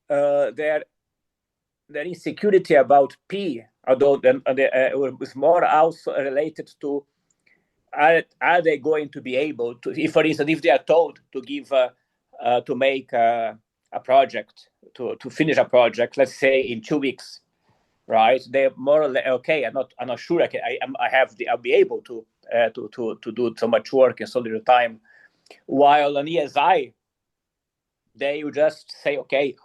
their insecurity about P, although was more also related to are they going to be able to, if for instance, if they are told to give to make a project to finish a project, let's say in 2 weeks, right? They're more or less okay. I'm not sure I'll be able to do so much work in so little time. While on ESI, they will just say, okay,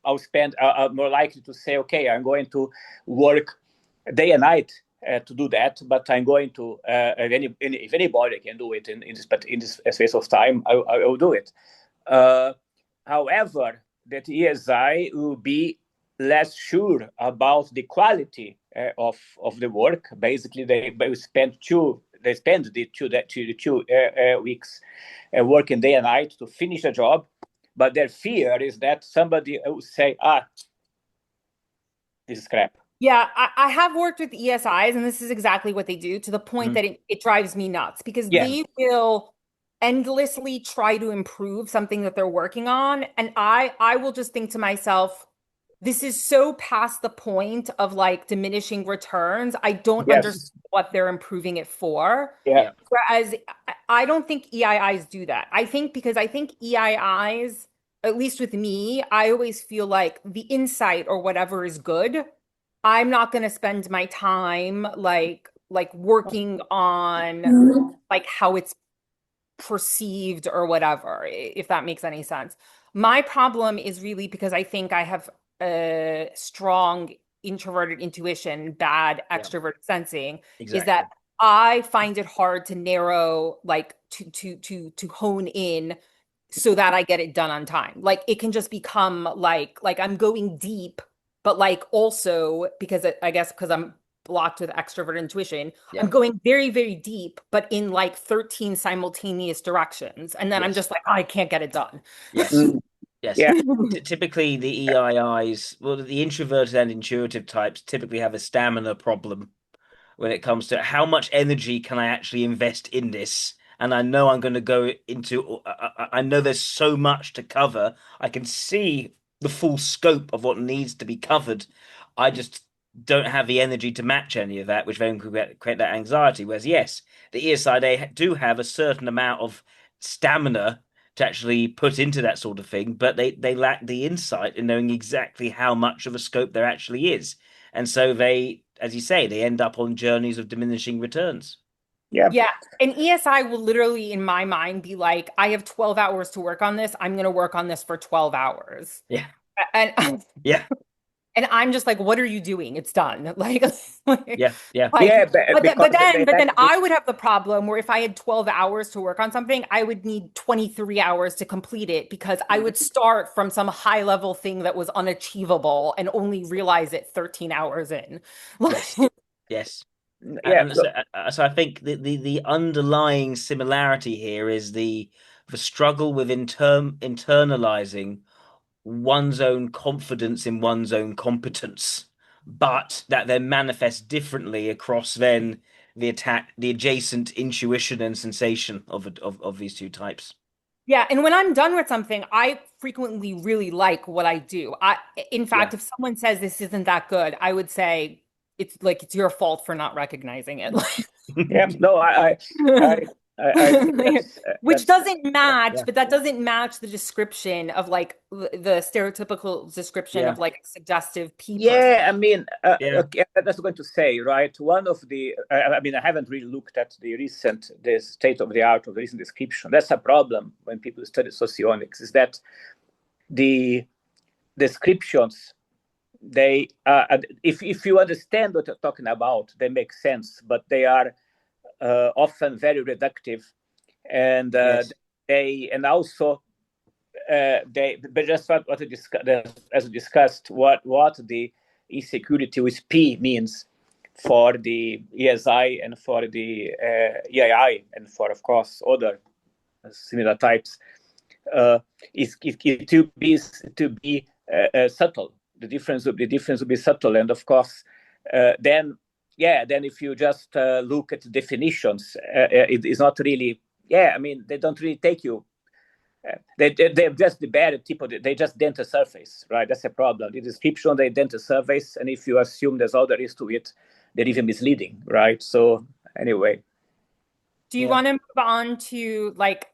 I'll spend. I'm more likely to say, okay, I'm going to work day and night to do that, but I'm going to if anybody can do it in this space of time, I will do it. Uh, However, that ESI will be less sure about the quality of the work. Basically, they spend the 2 weeks working day and night to finish a job, but their fear is that somebody will say, this is crap. Yeah, I have worked with ESIs, and this is exactly what they do to the point Mm. that it drives me nuts because Yeah. they will endlessly try to improve something that they're working on. And I will just think to myself, this is so past the point of like diminishing returns. I don't Yes. understand what they're improving it for. Yeah. Yeah. Whereas I don't think EIIs do that. I think EIIs, at least with me, I always feel like the insight or whatever is good. I'm not going to spend my time like working on like how it's perceived or whatever, if that makes any sense. My problem is really because I think I have a strong introverted intuition, bad Yeah. extroverted sensing, is Exactly. that I find it hard to narrow, like to hone in so that I get it done on time. Like it can just become like I'm going deep, but like also because I guess because I'm blocked with extrovert intuition, Yeah. I'm going very, very deep, but in like 13 simultaneous directions. And then I'm Yes. just like, oh, I can't get it done. Yes. Mm, Yes. yeah. Typically, the EIIs, well, the introverted and intuitive types typically have a stamina problem when it comes to how much energy can I actually invest in this. And I know I'm going to go into, I know there's so much to cover. I can see the full scope of what needs to be covered. I just don't have the energy to match any of that, which then could create that anxiety. Whereas, yes, the ESI, they do have a certain amount of stamina to actually put into that sort of thing, but they lack the insight in knowing exactly how much of a scope there actually is. And so they, as you say, they end up on journeys of diminishing returns. Yeah. Yeah. And ESI will literally, in my mind, be like, I have 12 hours to work on this. I'm going to work on this for 12 hours. Yeah. And Yeah. And I'm just like, what are you doing? It's done. Yeah. Yeah. Yeah, But because then, they but lack then the I would have the problem where if I had 12 hours to work on something, I would need 23 hours to complete it because I would start from some high level thing that was unachievable and only realize it 13 hours in. Yes. Yes. yeah. And so I think the underlying similarity here is the struggle with internalizing one's own confidence in one's own competence, but that then manifests differently across then the adjacent intuition and sensation of these two types. Yeah, and when I'm done with something, I frequently really like what I do. In Yeah. fact, if someone says this isn't that good, I would say it's like it's your fault for not recognizing it. Yeah, no, I think Which doesn't match, Yeah. but that doesn't match the description of like the stereotypical description Yeah. of like a suggestive P person. yeah. I mean, Yeah. okay, that's what I'm going to say, right? One of the, I mean, I haven't really looked at the state of the art of the recent description. That's a problem when people study socionics, is that the descriptions they if you understand what you're talking about, they make sense, but they are often very reductive, and Yes. and also but just what as we discussed, what the insecurity with P means for the ESI and for the EII and for, of course, other similar types, is it to be subtle. The difference will be subtle, and of course, then if you just look at definitions, it is not really. Yeah, I mean, they don't really take you. They're just the bad tip of they just dent a surface, right? That's a problem. The description, they dent a surface, and if you assume there's all there is to it, they're even misleading, right? So anyway. Do you want to move on to like,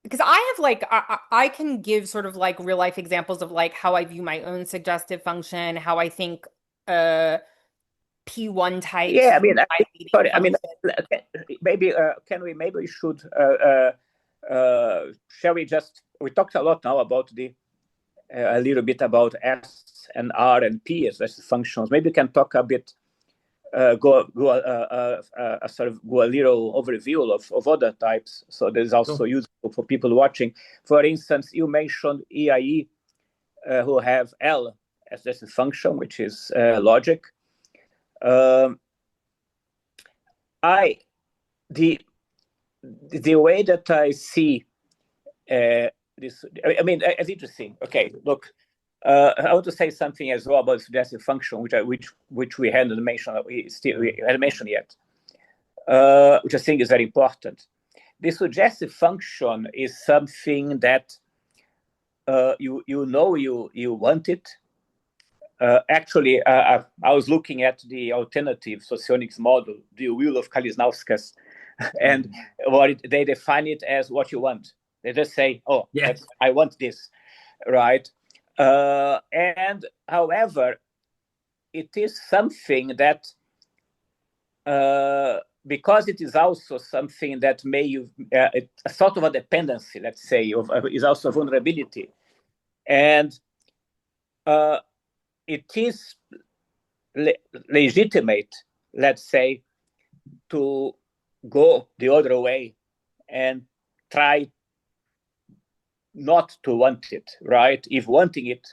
because I have like I can give sort of like real life examples of like how I view my own suggestive function, how I think P1 types Yeah, I mean, might be sorry, I mean, function. maybe maybe we should shall we just we talked a lot now about the a little bit about S and R and P as functions. Maybe we can talk a bit go sort of go a little overview of other types. So this is also useful for people watching. For instance, you mentioned EIE, who have L as just a function, which is logic. The way that I see this, I mean, it's interesting. Okay, look, I want to say something as well about suggestive function, which we hadn't mentioned, we hadn't mentioned yet, which I think is very important. The suggestive function is something that you want it. Actually, I was looking at the alternative socionics model, the wheel of Kalinowski's, and they define it as what you want. They just say, "Oh, yes, I want this," right? And however, it is something that, because it is also something that may a sort of a dependency, let's say, is also vulnerability, and it is legitimate, let's say, to go the other way and try not to want it, right? If wanting it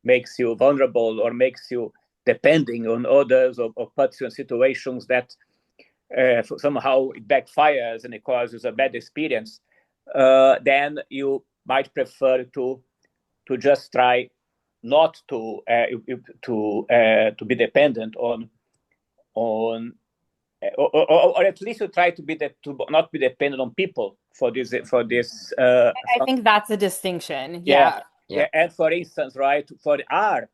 makes you vulnerable or makes you depending on others or puts you in situations that somehow it backfires and it causes a bad experience, then you might prefer to just try not to be dependent on or at least to try to not be dependent on people for this I think that's a distinction. Yeah. And for instance, right, for R,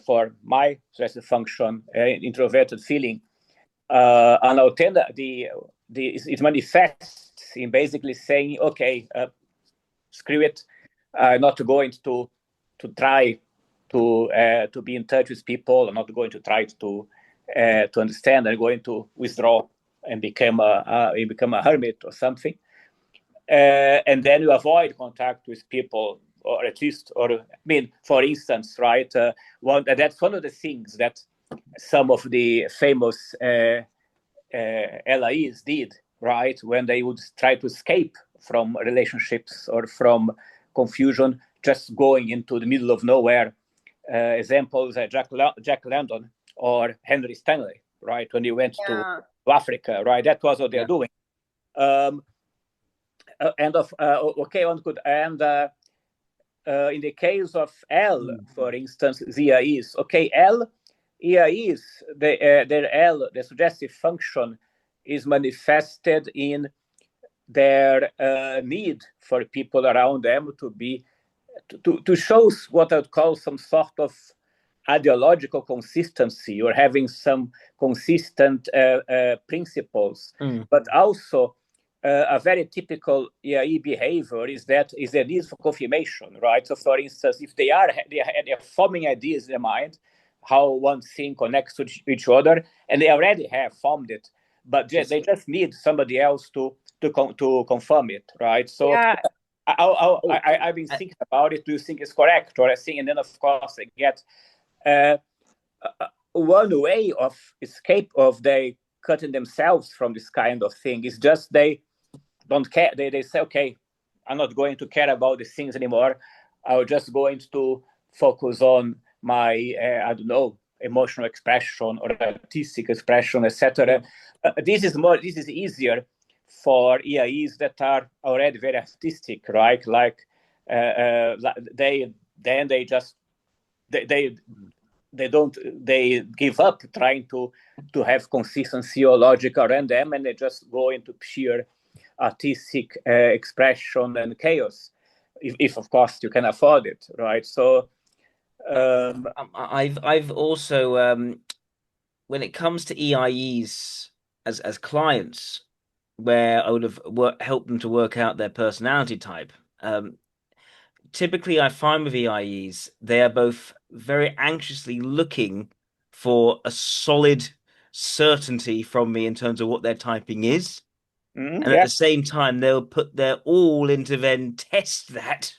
for my suggestive function, introverted feeling, an alternative, it manifests in basically saying, okay, screw it, not going to try to be in touch with people. I'm not going to try to understand. I'm going to withdraw and become a hermit or something. And then you avoid contact with people, or at least, for instance, right? That's one of the things that some of the famous LIs did, right? When they would try to escape from relationships or from confusion, just going into the middle of nowhere. Examples Jack London or Henry Stanley, right? When he went to Africa, right? That was what they're doing. One could, and in the case of L, for instance, the EIEs. Okay, EIEs, their L, the suggestive function, is manifested in their need for people around them to show what I would call some sort of ideological consistency or having some consistent principles, but also a very typical EIE behavior is the need for confirmation, right? So, for instance, if they are forming ideas in their mind, how one thing connects to each other, and they already have formed it, but they just need somebody else to confirm it, right? So, I've been thinking about it. Do you think it's correct? Or I think, and then of course I get one way of escape of they cutting themselves from this kind of thing is just they don't care. They say, okay, I'm not going to care about these things anymore. I'm just going to focus on my, I don't know, emotional expression or artistic expression, etc. This is easier for EIEs that are already very artistic, right? Like they then they just they give up trying to have consistency or logic around them, and they just go into pure artistic expression and chaos, if of course you can afford it, right? So I've also when it comes to EIEs as clients, where I would have helped them to work out their personality type. Typically, I find with EIEs, they are both very anxiously looking for a solid certainty from me in terms of what their typing is. And at yeah, the same time, they'll put their all into then test that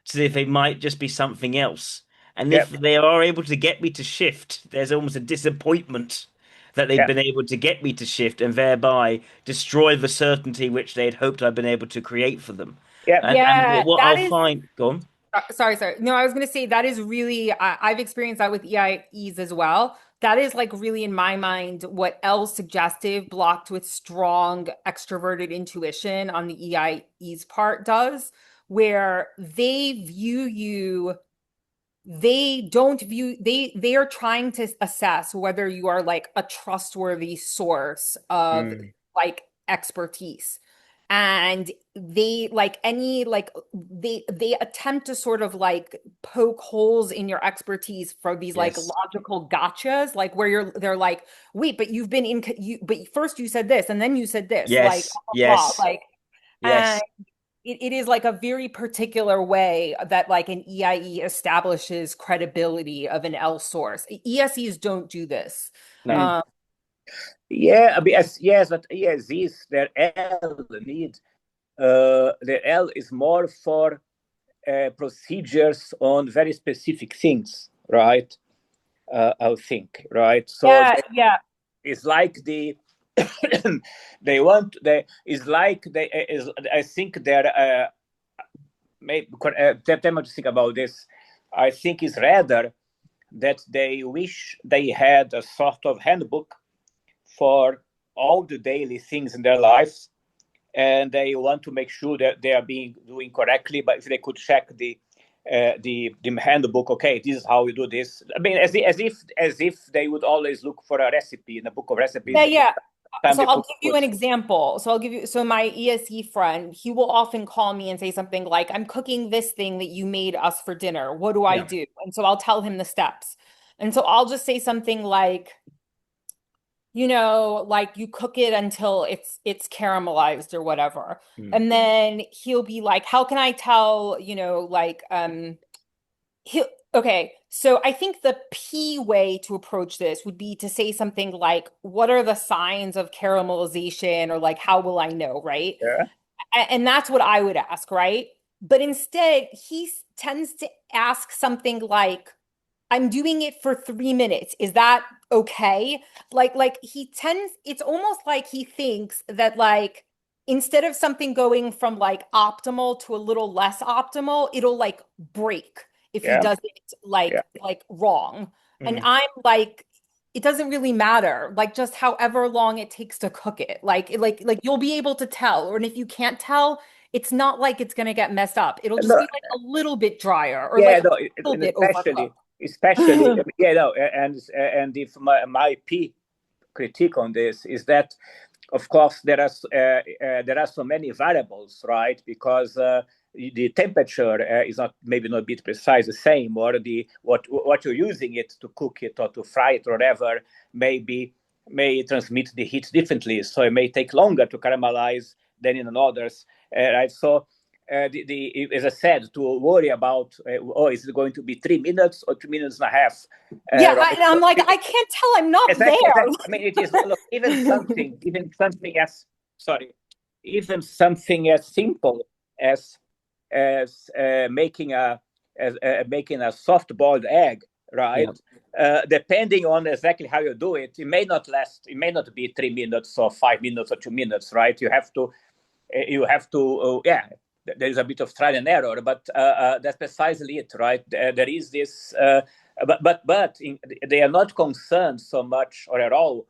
to see if they might just be something else. And yeah, if they are able to get me to shift, there's almost a disappointment that they've yeah, been able to get me to shift and thereby destroy the certainty which they'd hoped I'd been able to create for them. yeah, And Yeah, what that I'll is. find, go on. Sorry. No, I was going to say that is really, I've experienced that with EIEs as well. That is like really in my mind what L suggestive blocked with strong extroverted intuition on the EIE's part does, where they view you, they don't view, they are trying to assess whether you are like a trustworthy source of mm, like expertise. And they like any like they attempt to sort of like poke holes in your expertise for these like Yes. logical gotchas, like where they're like, wait, but you've been in you, but first you said this and then you said this, like Yes. blah, blah, blah. Yes. Like, and Yes. it is like a very particular way that like an EIE establishes credibility of an L source. ESEs don't do this. No. mm. Um, Yeah, yes, but ESEs, their L need, their L is more for procedures on very specific things, right? I think, right? So yeah, yeah. it's like they want they is like they is I think they're maybe tell me to think about this. I think it's rather that they wish they had a sort of handbook for all the daily things in their lives, and they want to make sure that they are being doing correctly. But if they could check the handbook, okay, this is how we do this. I mean, as if they would always look for a recipe in a book of recipes. Yeah. Time So they I'll could give you put, an example. So my ESE friend, he will often call me and say something like, I'm cooking this thing that you made us for dinner. What do I Yeah. do? And so I'll tell him the steps. And so I'll just say something like, like you cook it until it's caramelized or whatever. Mm. And then he'll be like, how can I tell, like he okay, so I think the P way to approach this would be to say something like, what are the signs of caramelization, or like how will I know, right? yeah, And that's what I would ask, right? But instead, he tends to ask something like, I'm doing it for 3 minutes. Is that okay? Like he tends, it's almost like he thinks that like instead of something going from like optimal to a little less optimal, it'll like break if he yeah, does it yeah. like wrong. And Mm. I'm like, it doesn't really matter. Like just however long it takes to cook it. Like you'll be able to tell. And if you can't tell, it's not like it's gonna get messed up. It'll just No, be like a little bit drier or like yeah, a no, little and bit overcooked. especially, yeah, no, and if my P critique on this is that, of course, there are so many variables, right? Because the temperature is not maybe not bit precise the same, or the what you're using it to cook it or to fry it or whatever may transmit the heat differently, so it may take longer to caramelize than in others, right? So as I said, to worry about is it going to be 3 minutes or 2 minutes and a half, Yeah, right? and I'm like, I can't tell. I'm not Exactly, there. exactly. I mean, it is look, even something as sorry, even something as simple as making a soft boiled egg, Yeah. right? Depending on exactly how you do it, it may not last. It may not be 3 minutes or 5 minutes or 2 minutes, right? You have to you have to, there is a bit of trial and error, but that's precisely it, right? There is this, they are not concerned so much or at all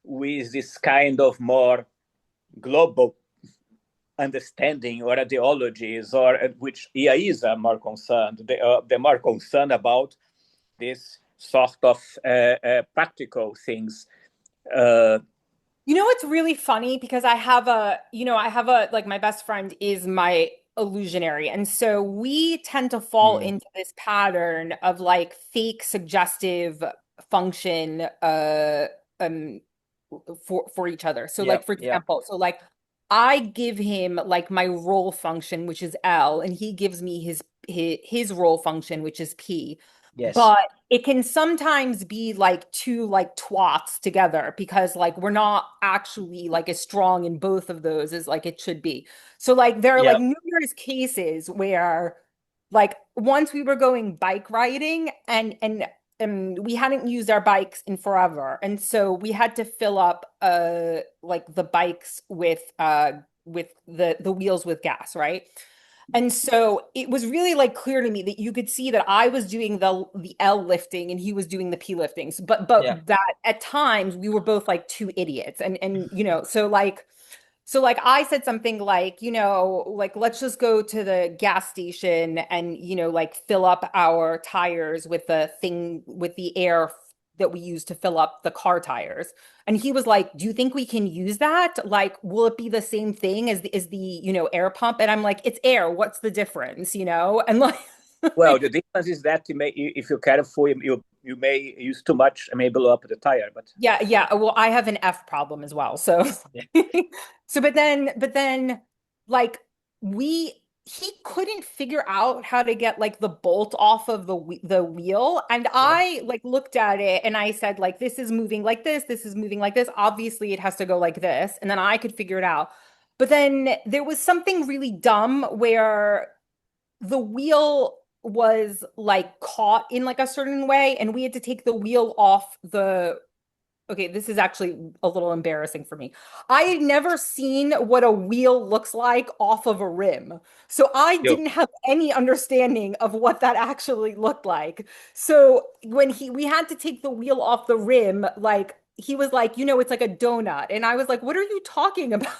with this kind of more global understanding or ideologies, or which EIs are more concerned. They're more concerned about this sort of practical things. You know what's really funny? Because I have a like my best friend is my illusionary. And so we tend to fall Mm. into this pattern of like fake suggestive function um for each other. So Yeah, like for yeah, example, so like I give him like my role function, which is L, and he gives me his role function, which is P. yes, But it can sometimes be like two like twats together because like we're not actually like as strong in both of those as like it should be. So like there are yeah, like numerous cases where like once we were going bike riding and we hadn't used our bikes in forever. And so we had to fill up like the bikes with the wheels with gas, right? And so it was really like clear to me that you could see that I was doing the L lifting and he was doing the P liftings, yeah, but that at times we were both like two idiots. And so like I said something like, like let's just go to the gas station and like fill up our tires with the thing with the air that we use to fill up the car tires. And he was like, "Do you think we can use that? Like, will it be the same thing as the air pump?" And I'm like, "It's air. What's the difference?" And like Well, the difference is that if you're careful, you may use too much and may blow up the tire. But Yeah, yeah. Well, I have an F problem as well. So, yeah, so, but then, like, he couldn't figure out how to get like the bolt off of the wheel. And yeah, I like looked at it and I said, like, this is moving like this is moving like this. Obviously, it has to go like this. And then I could figure it out. But then there was something really dumb where the wheel was like caught in like a certain way, and we had to take the wheel off the Okay, this is actually a little embarrassing for me. I had never seen what a wheel looks like off of a rim. So I you, didn't have any understanding of what that actually looked like. So when we had to take the wheel off the rim, like he was like, it's like a donut. And I was like, what are you talking about?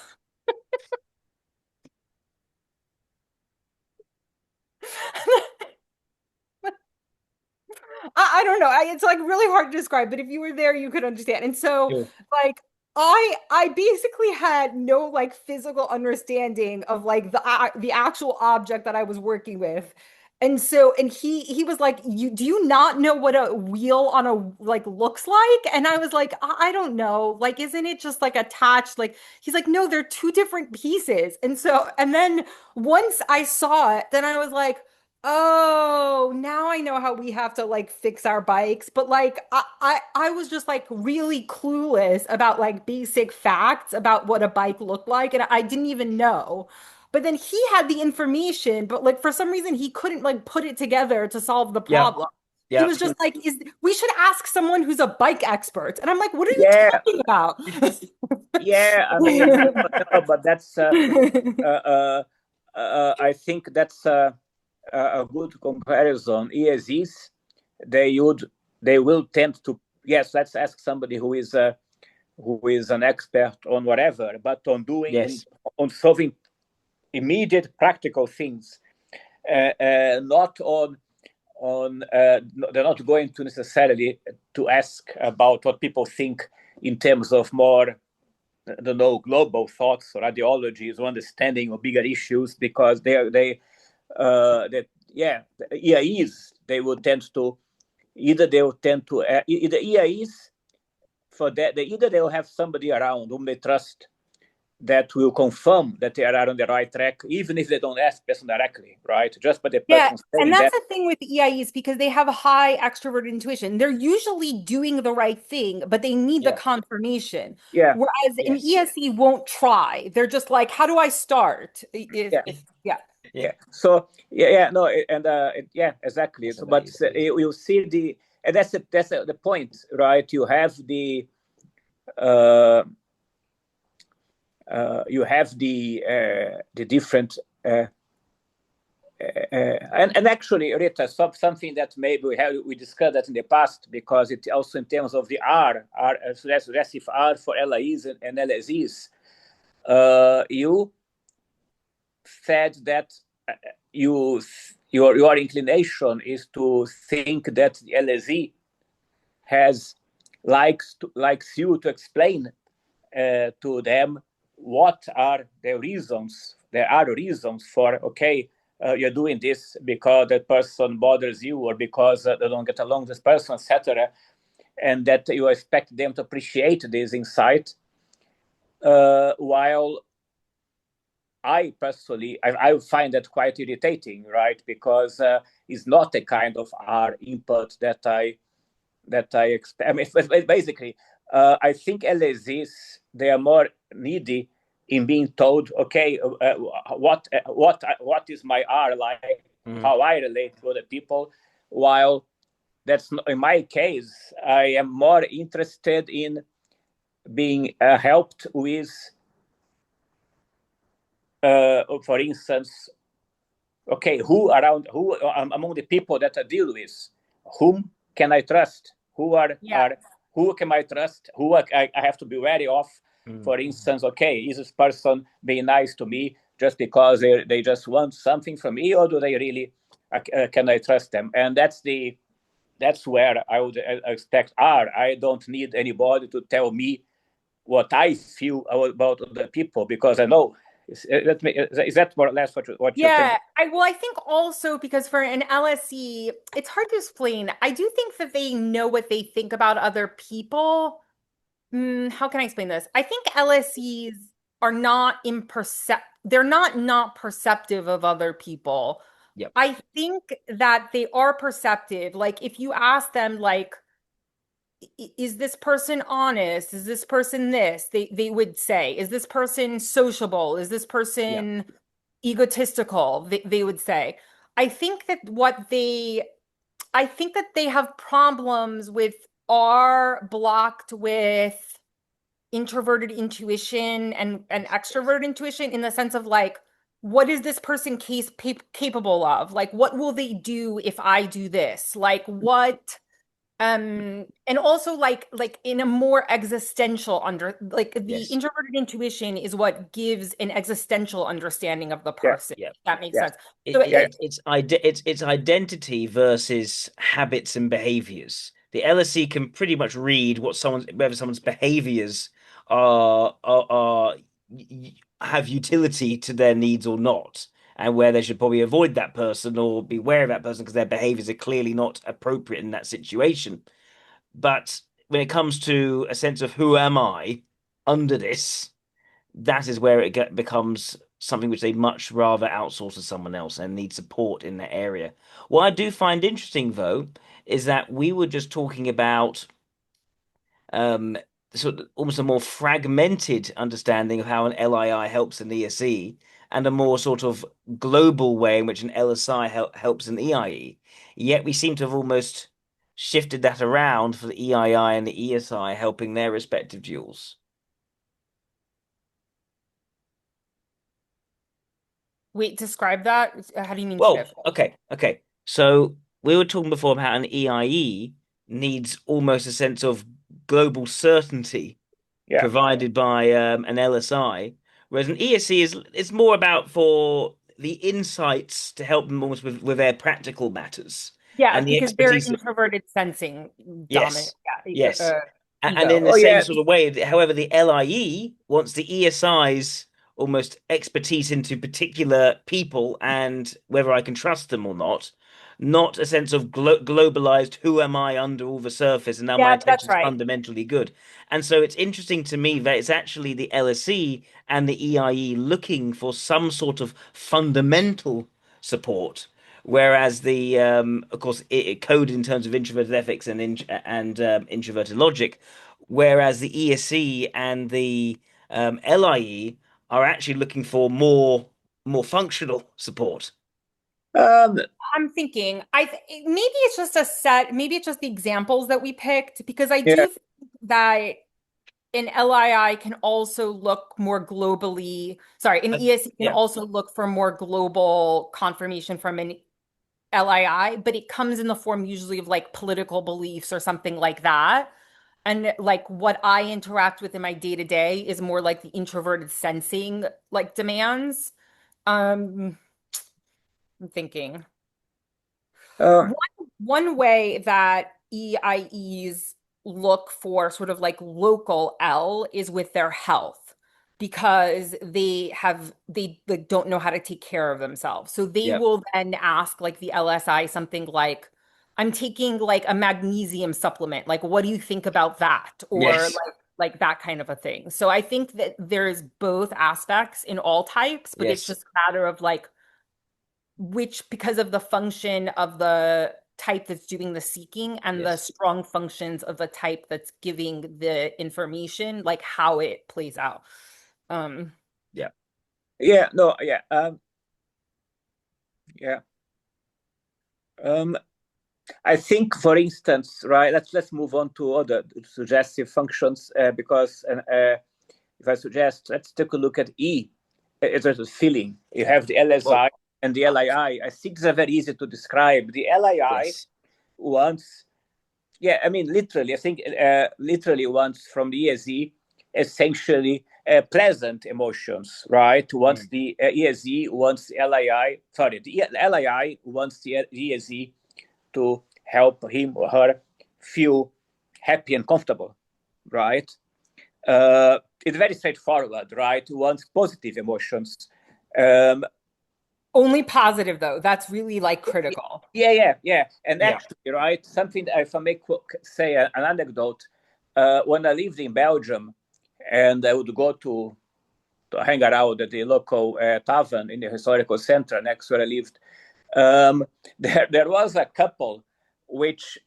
I don't know. It's like really hard to describe, but if you were there, you could understand. And so, sure. like, I basically had no like physical understanding of like the actual object that I was working with. And so, and he was like, do you not know what a wheel on a like looks like? And I was like, I don't know. Like, isn't it just like attached? Like, he's like, no, they're two different pieces. And so, and then once I saw it, then I was like, oh, now I know how we have to like fix our bikes. But like I was just like really clueless about like basic facts about what a bike looked like, and I didn't even know. But then he had the information, but like for some reason he couldn't like put it together to solve the Yeah, problem. He yeah, was just like, "Is we should ask someone who's a bike expert." And I'm like, "What are you yeah, talking about?" yeah. I mean, no, but that's. I think that's a good comparison. ESEs, they would, they will tend to, yes. Let's ask somebody who is an expert on whatever, but on doing yes, on solving immediate practical things, not they're not going to necessarily to ask about what people think in terms of more, I don't know, global thoughts or ideologies or understanding of bigger issues, because that yeah, the EIs, they will tend to, either EIs, for that they either they'll have somebody around whom they trust that will confirm that they are on the right track, even if they don't ask the person directly, right? Just by the Yeah, person and saying that's that. the thing with EIEs because they have a high extrovert intuition. They're usually doing the right thing, but they need the yeah, confirmation. Yeah, Whereas an yes, ESE won't try. They're just like, how do I start? yeah, If yeah. yeah. yeah. So yeah, no, and yeah, exactly. That's So, what that but used to be. you see and that's the point, right? You have the uh, you have the different and actually, Rita, something that maybe we discussed that in the past because it also in terms of the suggestive R for LAEs and LSEs, you said that your inclination is to think that the LSE has likes you to explain to them what are the reasons. There are reasons for you're doing this because that person bothers you or because they don't get along with this person, etc. And that you expect them to appreciate this insight. While I personally, I find that quite irritating, right? Because it's not a kind of R input that I expect. I mean, basically, I think LSs they are more needy in being told, okay, what is my R like, Mm. how I relate to other people, while that's not, in my case, I am more interested in being helped with, for instance, okay, who among the people that I deal with, whom can I trust? Yeah. Who can I trust? Who I have to be wary of? Mm. For instance, okay, is this person being nice to me just because they just want something from me, or do they really can I trust them? And that's where I would expect R. I don't need anybody to tell me what I feel about other people because I know. Is that more or less what you think? Yeah, I think also because for an LSE, it's hard to explain. I do think that they know what they think about other people. How can I explain this? I think LSEs are they're not perceptive of other people. Yep. I think that they are perceptive. Like if you ask them like is this person honest? Is this person this? They would say, is this person sociable? Is this Yeah. person egotistical? They would say. I think that what they I think that they have problems with are blocked with introverted intuition and extroverted intuition in the sense of like, what is this person capable of? Like, what will they do if I do this? Like, what and also like in a more existential like the Yes. introverted intuition is what gives an existential understanding of the Yeah, person, Yeah. if that makes yeah, sense. So yeah, It's identity versus habits and behaviors. The LSE can pretty much read whether someone's behaviors have utility to their needs or not, and where they should probably avoid that person or be aware of that person because their behaviors are clearly not appropriate in that situation. But when it comes to a sense of who am I under this, that is where becomes something which they much rather outsource to someone else and need support in that area. What I do find interesting, though, is that we were just talking about um, sort of almost a more fragmented understanding of how an LII helps an ESE and a more sort of global way in which an LSI helps an EIE. Yet we seem to have almost shifted that around for the EII and the ESI helping their respective duels. wait, describe that. How do you mean Well, shift? okay. So we were talking before about how an EIE needs almost a sense of global certainty yeah. provided by an LSI, whereas an ESC is more about for the insights to help them almost with their practical matters Yeah, and the because they're expertise. introverted sensing dominant. Yes, Yeah, yes. And ego. in the Oh same yeah, sort of way, however, the LIE wants the ESI's almost expertise into particular people and whether I can trust them or not, not a sense of globalized who am I under all the surface and now my Yeah, that's intention's right. fundamentally good. And so it's interesting to me that it's actually the LSE and the EIE looking for some sort of fundamental support. Whereas of course, it coded in terms of introverted ethics and introverted logic, whereas the ESC and the LIE are actually looking for more functional support. um, I'm thinking, maybe it's just maybe it's just the examples that we picked because I yeah, do think that an LII can also look more globally. Sorry, an ESE can Yeah. also look for more global confirmation from an LII, but it comes in the form usually of like political beliefs or something like that. And like what I interact with in my day to day is more like the introverted sensing like demands. Um, I'm thinking. Uh, One way that EIEs look for sort of like local L is with their health because they like don't know how to take care of themselves. So they Yeah. will then ask like the LSI something like, I'm taking like a magnesium supplement. Like, what do you think about that? Or Yes. like that kind of a thing. So I think that there's both aspects in all types, but it's Yes. just a matter of like which, because of the function of the type that's doing the seeking and the Yes. strong functions of the type that's giving the information, like how it plays out. Um, Yeah. yeah, no, yeah, yeah. Um, I think, for instance, right. Let's move on to other suggestive functions because if I suggest, let's take a look at E. It's a feeling. You have the Whoa. LSI and the LII. I think they're very easy to describe. The LII Yes. wants, yeah, I mean, literally, I think literally wants from the ESE essentially pleasant emotions, right? Once Mm. the ESE wants the LII, sorry, the LII wants the ESE to help him or her feel happy and comfortable, right? It's very straightforward, right? Wants positive emotions. Um, Only positive though. That's really like critical. yeah. And Yeah. actually, right, something, if I may say an anecdote, when I lived in Belgium and I would go to hang around at the local tavern in the historical center next where I lived, um, there was a couple which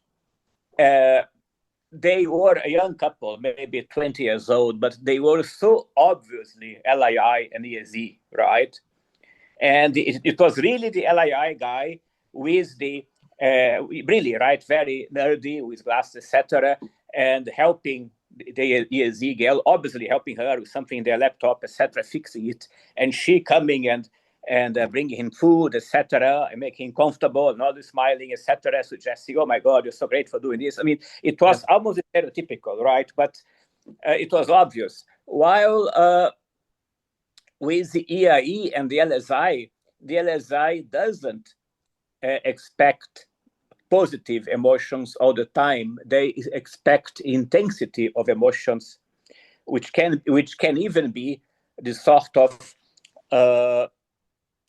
uh, they were a young couple, maybe 20 years old, but they were so obviously LII and ESE, right? And it was really the LII guy with the really right, very nerdy with glasses, etc., and helping the ESE girl, obviously helping her with something in their laptop, etc., fixing it, and she coming and bringing him food, etc., and making him comfortable, and all the smiling, etc., suggesting, "Oh my God, you're so great for doing this." I mean, it Yeah. was almost stereotypical, right? But it was obvious. While with the EIE and the LSI doesn't expect positive emotions all the time. They expect intensity of emotions, which can even be the sort of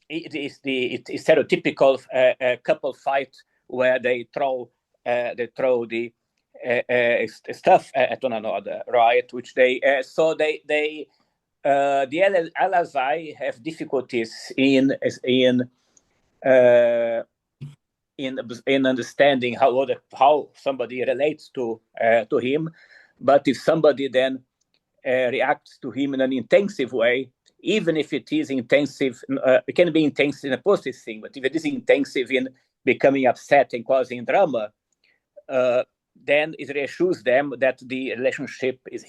it is stereotypical couple fight where they throw the stuff at one another, right? Which they so they the LSI have difficulties uh, in understanding how somebody relates to him, but if somebody then reacts to him in an intensive way, even if it is intensive, it can be intense in a positive thing, but if it is intensive in becoming upset and causing drama, uh, then it reassures them that the relationship is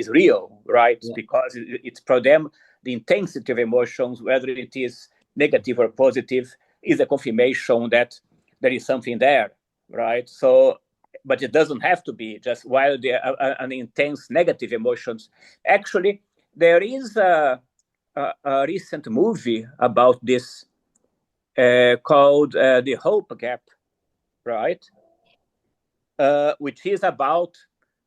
real, right? Yeah. Because it's for them the intensity of emotions, whether it is negative or positive, is a confirmation that there is something there, right? So, but it doesn't have to be just while there are an intense negative emotions. Actually, there is a recent movie about this called The Hope Gap, right? Which is about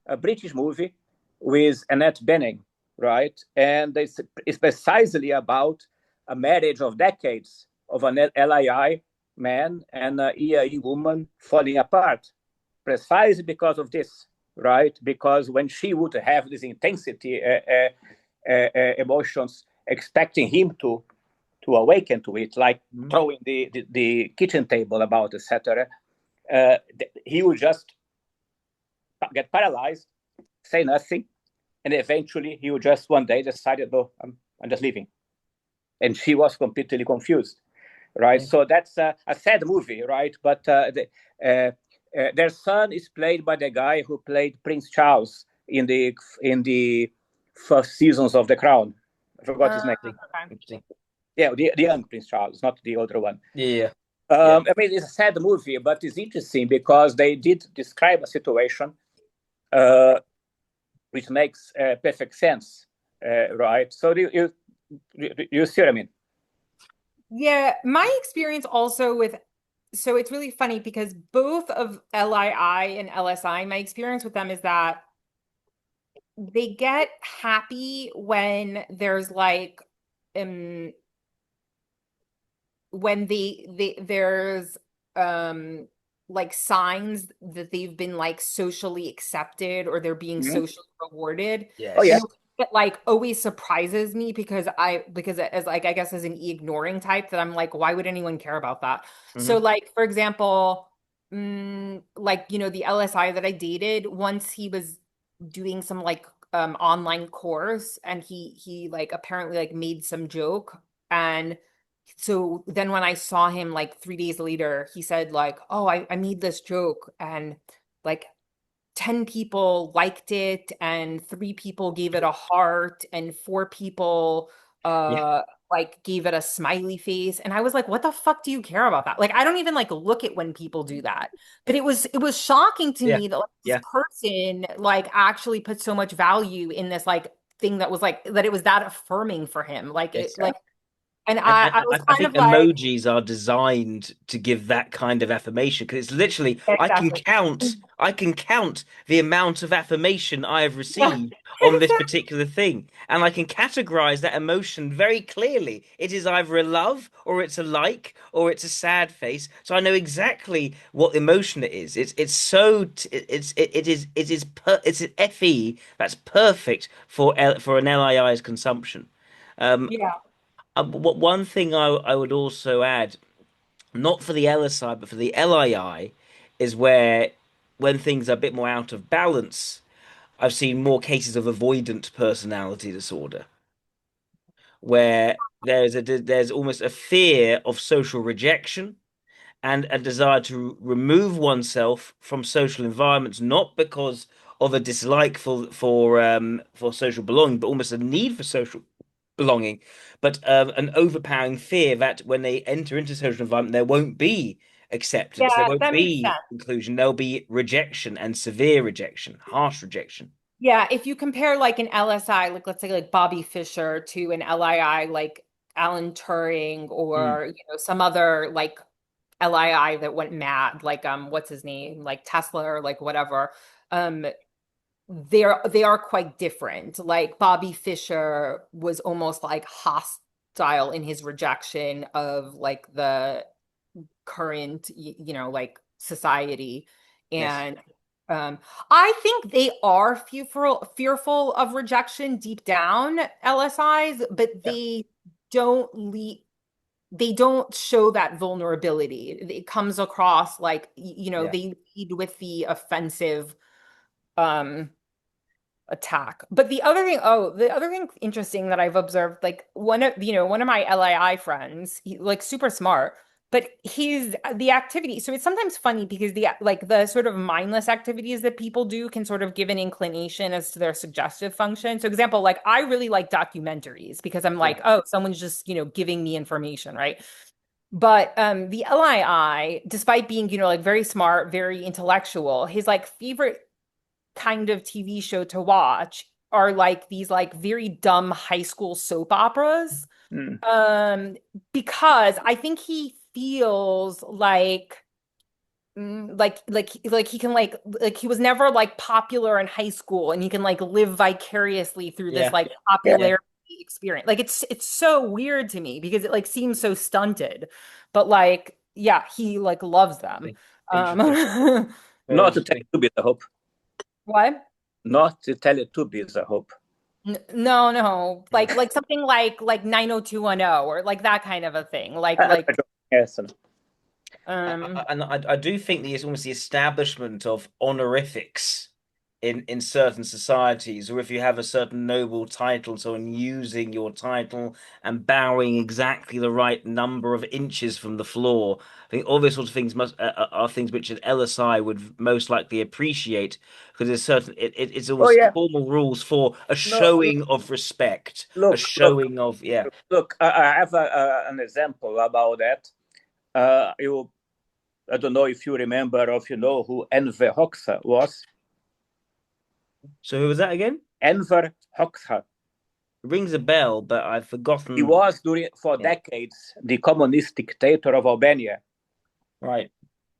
a British movie with Annette Bening, right? And it's precisely about a marriage of decades of an LII man and an EIE woman falling apart, precisely because of this, right? Because when she would have this intensity emotions, expecting him to awaken to it, like Mm. throwing the kitchen table about, etc., he would just get paralyzed, say nothing, and eventually he would just one day decided, "No, I'm just leaving," and she was completely confused, right? Yeah. So that's a sad movie, right? But their son is played by the guy who played Prince Charles in the first seasons of The Crown. I forgot his name. Okay. Interesting. Yeah, the young Prince Charles, not the older one. Yeah. Yeah. I mean, it's a sad movie, but it's interesting because they did describe a situation uh, which makes perfect sense, right? So you see what I mean? Yeah, my experience also with so it's really funny because both of LII and LSI, my experience with them is that they get happy when there's like um when there's um like signs that they've been like socially accepted or they're being Mhm. socially rewarded Oh in yeah. Yes. a way that like always surprises me because as like I guess as an ignoring type that I'm like why would anyone care about that? So Hmm. like for example like the LSI that I dated once he was doing some like online course and he like apparently like made some joke and so then when I saw him like 3 days later, he said like, "Oh, I made this joke and like 10 people liked it and 3 people gave it a heart and 4 people Yeah. like gave it a smiley face." And I was like, "What the fuck do you care about that?" Like I don't even like look at when people do that. But it was shocking to Yeah. me that like, this Yeah. person like actually put so much value in this like thing that was like that it was that affirming for him. Like it Yes. Yeah. like and And, I and was I kind think of like, emojis are designed to give that kind of affirmation because it's literally exactly. I can count the amount of affirmation I have Yeah, received on this exactly. particular thing, and I can categorize that emotion very clearly. It is either a love, or it's a like, or it's a sad face. So I know exactly what emotion it is. It's so it's an FE that's perfect for an LII's consumption. Um, Yeah. what one thing I would also add, not for the LSI, but for the LII, is where when things are a bit more out of balance, I've seen more cases of avoidant personality disorder, where there's almost a fear of social rejection and a desire to remove oneself from social environments, not because of a dislike for social belonging, but almost a need for social belonging, but an overpowering fear that when they enter into social environment, there won't be acceptance, there Yeah, won't that makes be sense. inclusion, there'll be rejection and severe rejection, harsh rejection. Yeah, if you compare like an LSI, like let's say like Bobby Fischer to an LII like Alan Turing Mm, or some other like LII that went mad, like what's his name? Like Tesla or like whatever. Um they are quite different. Like Bobby Fischer was almost like hostile in his rejection of like the current like society yes. and um I think they are fearful of rejection deep down, LSIs, but Yeah. they don't show that vulnerability. It comes across like Yeah. they lead with the offensive um attack. But the other thing interesting that I've observed, like one of my LII friends, like super smart, but he's the activity. So it's sometimes funny because the sort of mindless activities that people do can sort of give an inclination as to their suggestive function. So example, like I really like documentaries because I'm Yeah. like, oh, someone's just, giving me information, right? But the LII, despite being, like very smart, very intellectual, his like favorite kind of TV show to watch are like these like very dumb high school soap operas. Mm. Um, because I think he feels like like he can like he was never like popular in high school and he can like live vicariously through this Yeah. like Yeah. Yeah. popularity experience. Like it's so weird to me because it like seems so stunted. But like yeah, he like loves them. Interesting. Very Not to interesting. Teletubbies, I hope. What? Not to Teletubbies, I hope. No, no. Like something like 90210 or like that kind of a thing. Like Yes. um And I do think there's almost the establishment of honorifics in certain societies, or if you have a certain noble title, someone using your title and bowing exactly the right number of inches from the floor. I think all those sorts of things must are things which an LSI would most likely appreciate because there's certain it's Oh almost yeah. formal rules for a No, showing of respect, a look, look, showing of yeah. look. I have an example about that. You, I don't know if you remember or if you know who Enver Hoxha was. So who was that again? Enver Hoxha. It rings a bell, but I've He forgotten. was for Yeah, decades the communist dictator of Albania, right.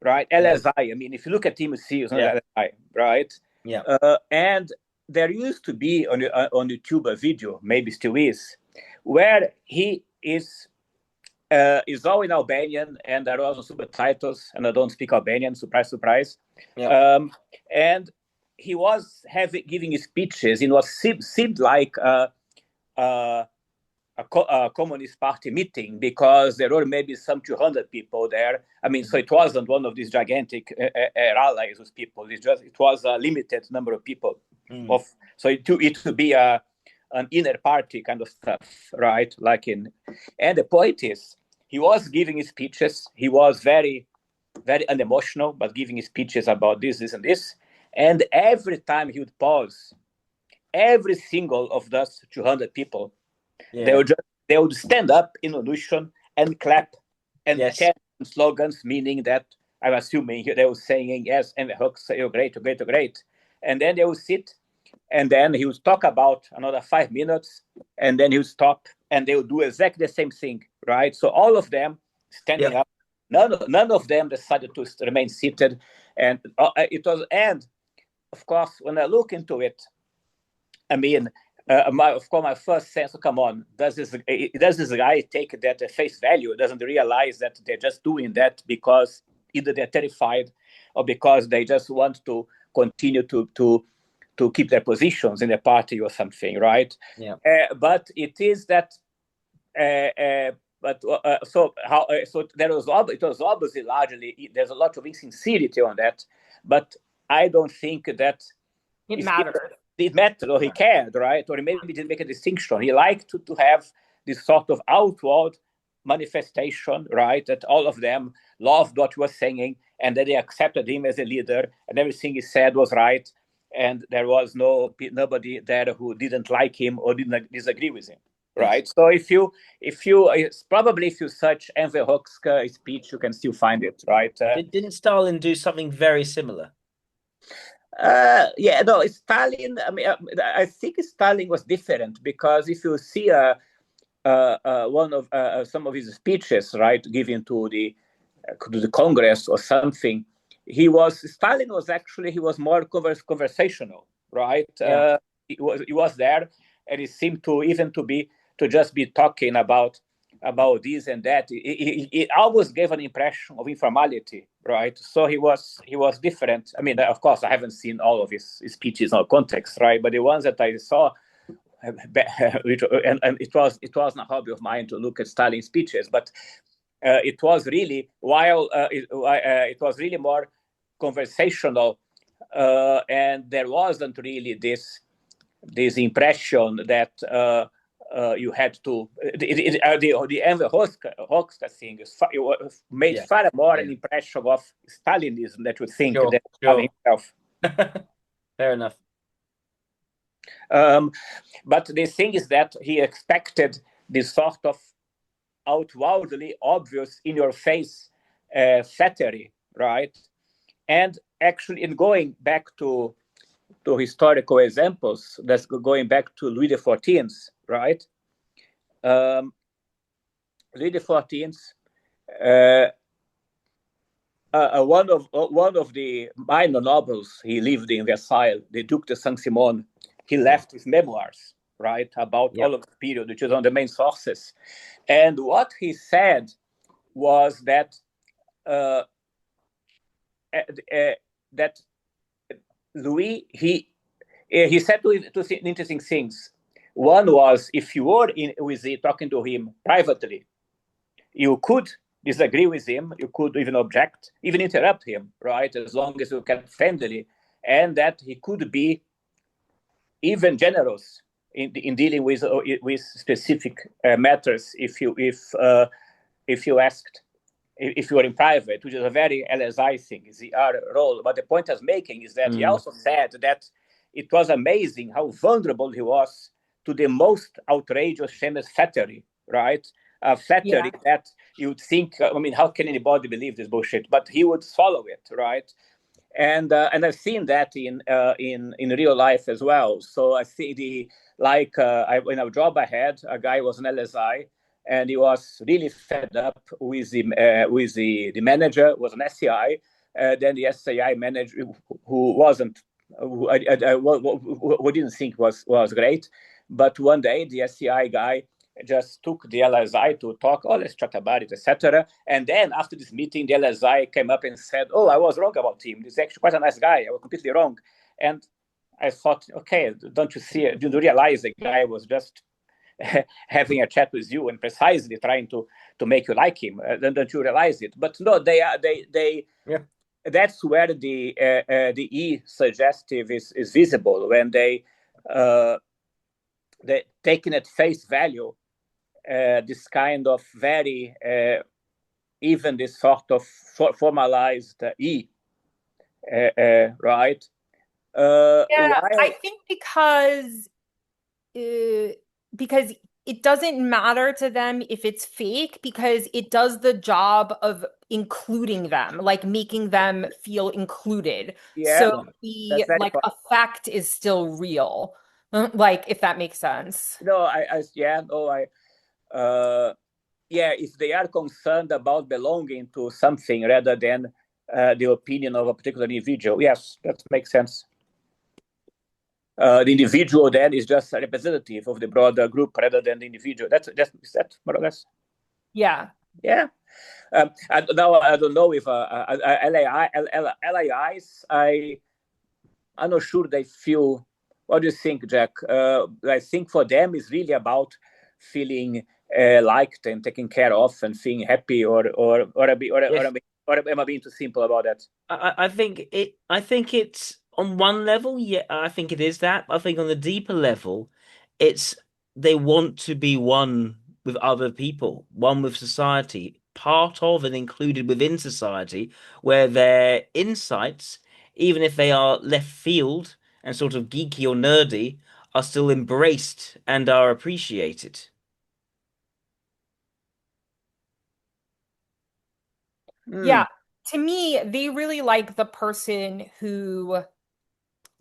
right? Yes. LSI. I mean, if you look at him, you see it's not Yeah, LSI, right? yeah, And there used to be on YouTube a video, maybe still is, where he is all in Albanian, and there are also subtitles, and I don't speak Albanian. Surprise, surprise. yeah, Um, and he was giving speeches in what seemed like a, a Communist Party meeting because there were maybe some 200 people there. I mean, so it wasn't one of these gigantic rallies with people. It was a limited number of people. mm, Of so it would be an inner party kind of stuff, right? Like in, and the point is, he was giving speeches. He was very, very unemotional, but giving speeches about this, and this. And every time he would pause, every single of those 200 people they yeah, would just, they would stand up in illusion and clap and yes, chant slogans, meaning that I'm assuming they were saying yes, and the hooks, you're great, you're great, you're great. And then they would sit, and then he would talk about another 5 minutes, and then he would stop, and they would do exactly the same thing, right? So all of them standing yeah, up. None of them decided to remain seated, and it was. And of course, when I look into it, I mean, of course, my first sense, come on, does this guy take that at face value? Doesn't realize that they're just doing that because either they're terrified or because they just want to continue to keep their positions in the party or something, right? yeah. But it is that. But so how so there was it was obviously largely there's a lot of insincerity on that, but I don't think that It is matters. it mattered or he cared, right? Or maybe he didn't make a distinction. He liked to have this sort of outward manifestation, right? That all of them loved what he was saying and that they accepted him as a leader and everything he said was right. And there was nobody there who didn't like him or didn't disagree with him, Yes. right? So if you it's probably if you search Enver Hoxha's speech, you can still find it, right? Didn't Stalin do something very similar? Yeah, no, Stalin. I mean, I think Stalin was different because if you see one of some of his speeches, right, given to the Congress or something, Stalin was actually he was more conversational, right? Yeah. He was there, and it seemed to even to just be talking about this and that. It always gave an impression of informality, right? So he was different. I mean, of course, I haven't seen all of his speeches or context, right? But the ones that I saw, and it was a hobby of mine to look at Stalin's speeches, but it was really it was really more conversational, and there wasn't really this impression that you had to the Enver Hoxha thing made Yeah. far more Yeah. an impression of Stalinism that you think Sure. than Stalin Sure. himself. Fair enough. Um, but the thing is that he expected this sort of outwardly obvious, in your face flattery, right? And actually, in going back to historical examples, that's going back to Louis XIV, right? Louis XIV, uh, one of the minor nobles he lived in Versailles, the Duc de Saint-Simon, he Yeah. left his memoirs, right, about Yeah. all of the period, which is on the main sources. And what he said was that uh, that Louis he said two interesting things. One was if you were talking to him privately, you could disagree with him, you could even object, even interrupt him, right? As long as you kept friendly. and that he could be even generous in dealing with specific matters if you asked if you were in private, which is a very LSI thing, is the R role. But the point I was making is that he Mm. also said that it was amazing how vulnerable he was to the most outrageous, shameless flattery, right? Flattery Yeah. that you'd think, I mean, how can anybody believe this bullshit? But he would follow it, right? And I've seen that in real life as well. So I see in a job I had, a guy was an LSI, and he was really fed up with the manager, was an SCI. Then the SCI manager who wasn't who didn't think was great, but one day the SCI guy just took the LSI to talk, oh, let's chat about it, etc. And then after this meeting, the LSI came up and said, oh, I was wrong about him. He's actually quite a nice guy. I was completely wrong. And I thought, okay, don't you see, do you realize the guy was just having a chat with you and precisely trying to make you like him? Then don't you realize it? But no, they Yeah. that's where the E suggestive is visible when they taken at face value this kind of very even this sort of formalized E, right? Yeah, I While think because it doesn't matter to them if it's fake because it does the job of including them, like making them feel included. yeah, So Yeah. the that's very like fun. effect is still real. Like if that makes sense. No, I yeah, no, yeah, if they are concerned about belonging to something rather than the opinion of a particular individual, yes, that makes sense. The individual then is just a representative of the broader group rather than the individual. Is that more or less. Yeah. Yeah. Now I don't know if LAIs. I'm not sure they feel. What do you think, Jack? I think for them it's really about feeling liked and taken care of and feeling happy, Yes. or am I being too simple about that? I think it's on one level, yeah, I think it is that. I think on the deeper level, it's they want to be one with other people, one with society, part of and included within society, where their insights, even if they are left field and sort of geeky or nerdy, are still embraced and are appreciated. Hmm. Yeah. To me, they really like the person who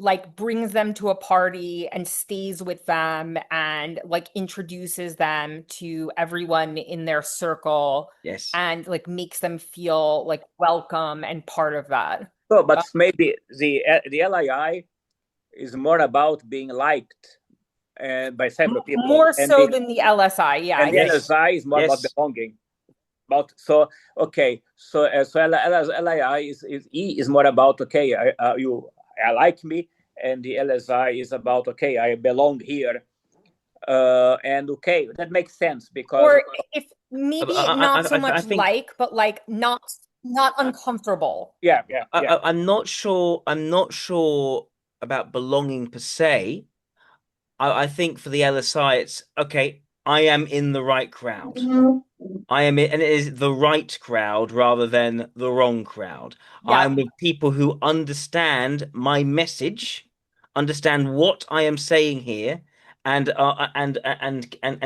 like brings them to a party and stays with them and like introduces them to everyone in their circle Yes. and like makes them feel like welcome and part of that. So, Uh, but maybe the LII is more about being liked by several people, More so than the LSI. Yeah, and I the think. Yes. LSI is more about Yes. belonging. About so okay, so LII is E is more about okay, I like me, and the LSI is about okay, I belong here, and okay, that makes sense because Or if maybe not so I much think like, but like not uncomfortable. yeah, yeah, yeah. I'm not sure. I'm not sure about belonging per se. I think for the LSI, it's okay. I am in the right crowd. I am in, and it is the right crowd rather than the wrong crowd. I Yeah. am with people who understand my message, understand what I am saying here, and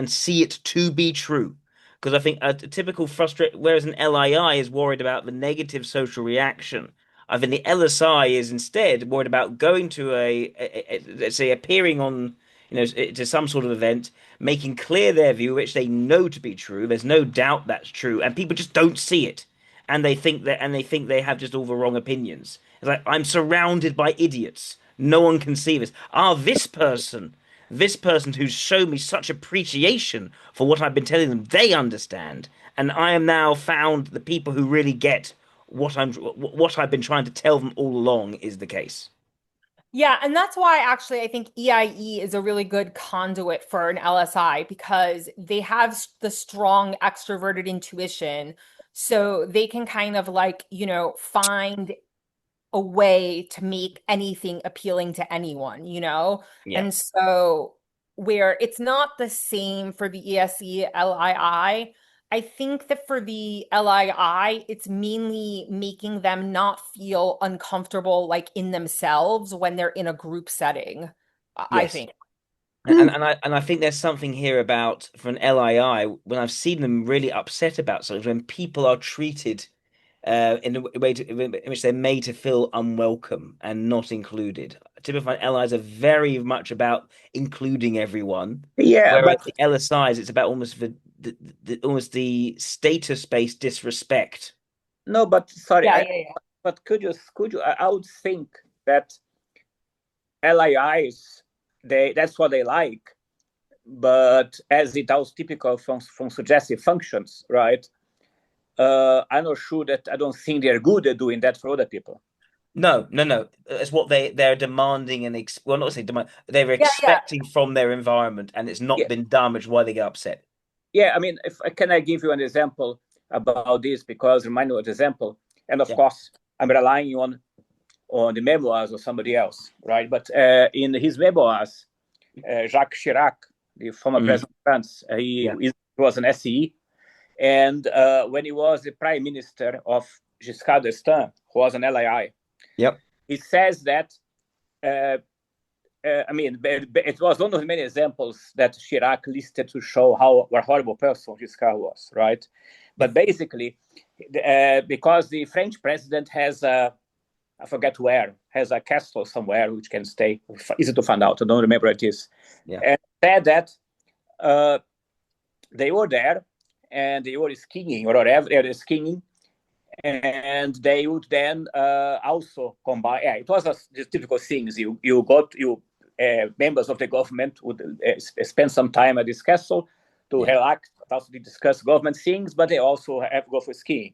see it to be true. Because I think a typical frustrate, whereas an LII is worried about the negative social reaction. I think the LSI is instead worried about going to let's say, appearing on, to some sort of event, making clear their view, which they know to be true. There's no doubt that's true, and people just don't see it, and they think they have just all the wrong opinions. It's like I'm surrounded by idiots. No one can see this. This person who's shown me such appreciation for what I've been telling them, they understand, and I am now found the people who really get what I've been trying to tell them all along is the case. Yeah, and that's why actually I think EIE is a really good conduit for an LSI because they have the strong extroverted intuition. So they can kind of like, find a way to make anything appealing to anyone, you know? Yeah. And so where it's not the same for the ESE I think that for the LII, it's mainly making them not feel uncomfortable like in themselves when they're in a group setting, I Yes. think. And I think there's something here about for an LII when I've seen them really upset about something when people are treated in a way in which they're made to feel unwelcome and not included. Typically, LIs are very much about including everyone, Yeah, whereas but the LSIs it's about almost almost the status-based disrespect. no, but sorry, Yeah, yeah, yeah. but could you? I would think that LIIs that's what they like, but as it was typical from suggestive functions, right? I'm not sure that I don't think they're good at doing that for other people. No, no, no. It's what they're demanding and ex well, not say demand. They're Yeah, yeah. expecting from their environment, and it's not Yeah, been done, which is why they get upset. yeah. I mean, if can I give you an example about this because remind me of the example, and of Yeah. course I'm relying on the memoirs of somebody else, right? But in his memoirs, Jacques Chirac, the former Mm. president of France, Yeah. he was an SE, and when he was the prime minister of Giscard d'Estaing, who was an LII, Yep. he says that. Uh, I mean, it was one of the many examples that Chirac listed to show how a horrible person Giscard was, right? But basically, because the French president has I forget where, has a castle somewhere which can stay, easy to find out, I don't remember what it is, Yeah. and said that uh, they were there and they were skiing or whatever, they were skiing, and they would then also combine. Yeah, it was the typical things. You members of the government would spend some time at this castle to Yeah. relax, also to discuss government things, but they also have to go for skiing.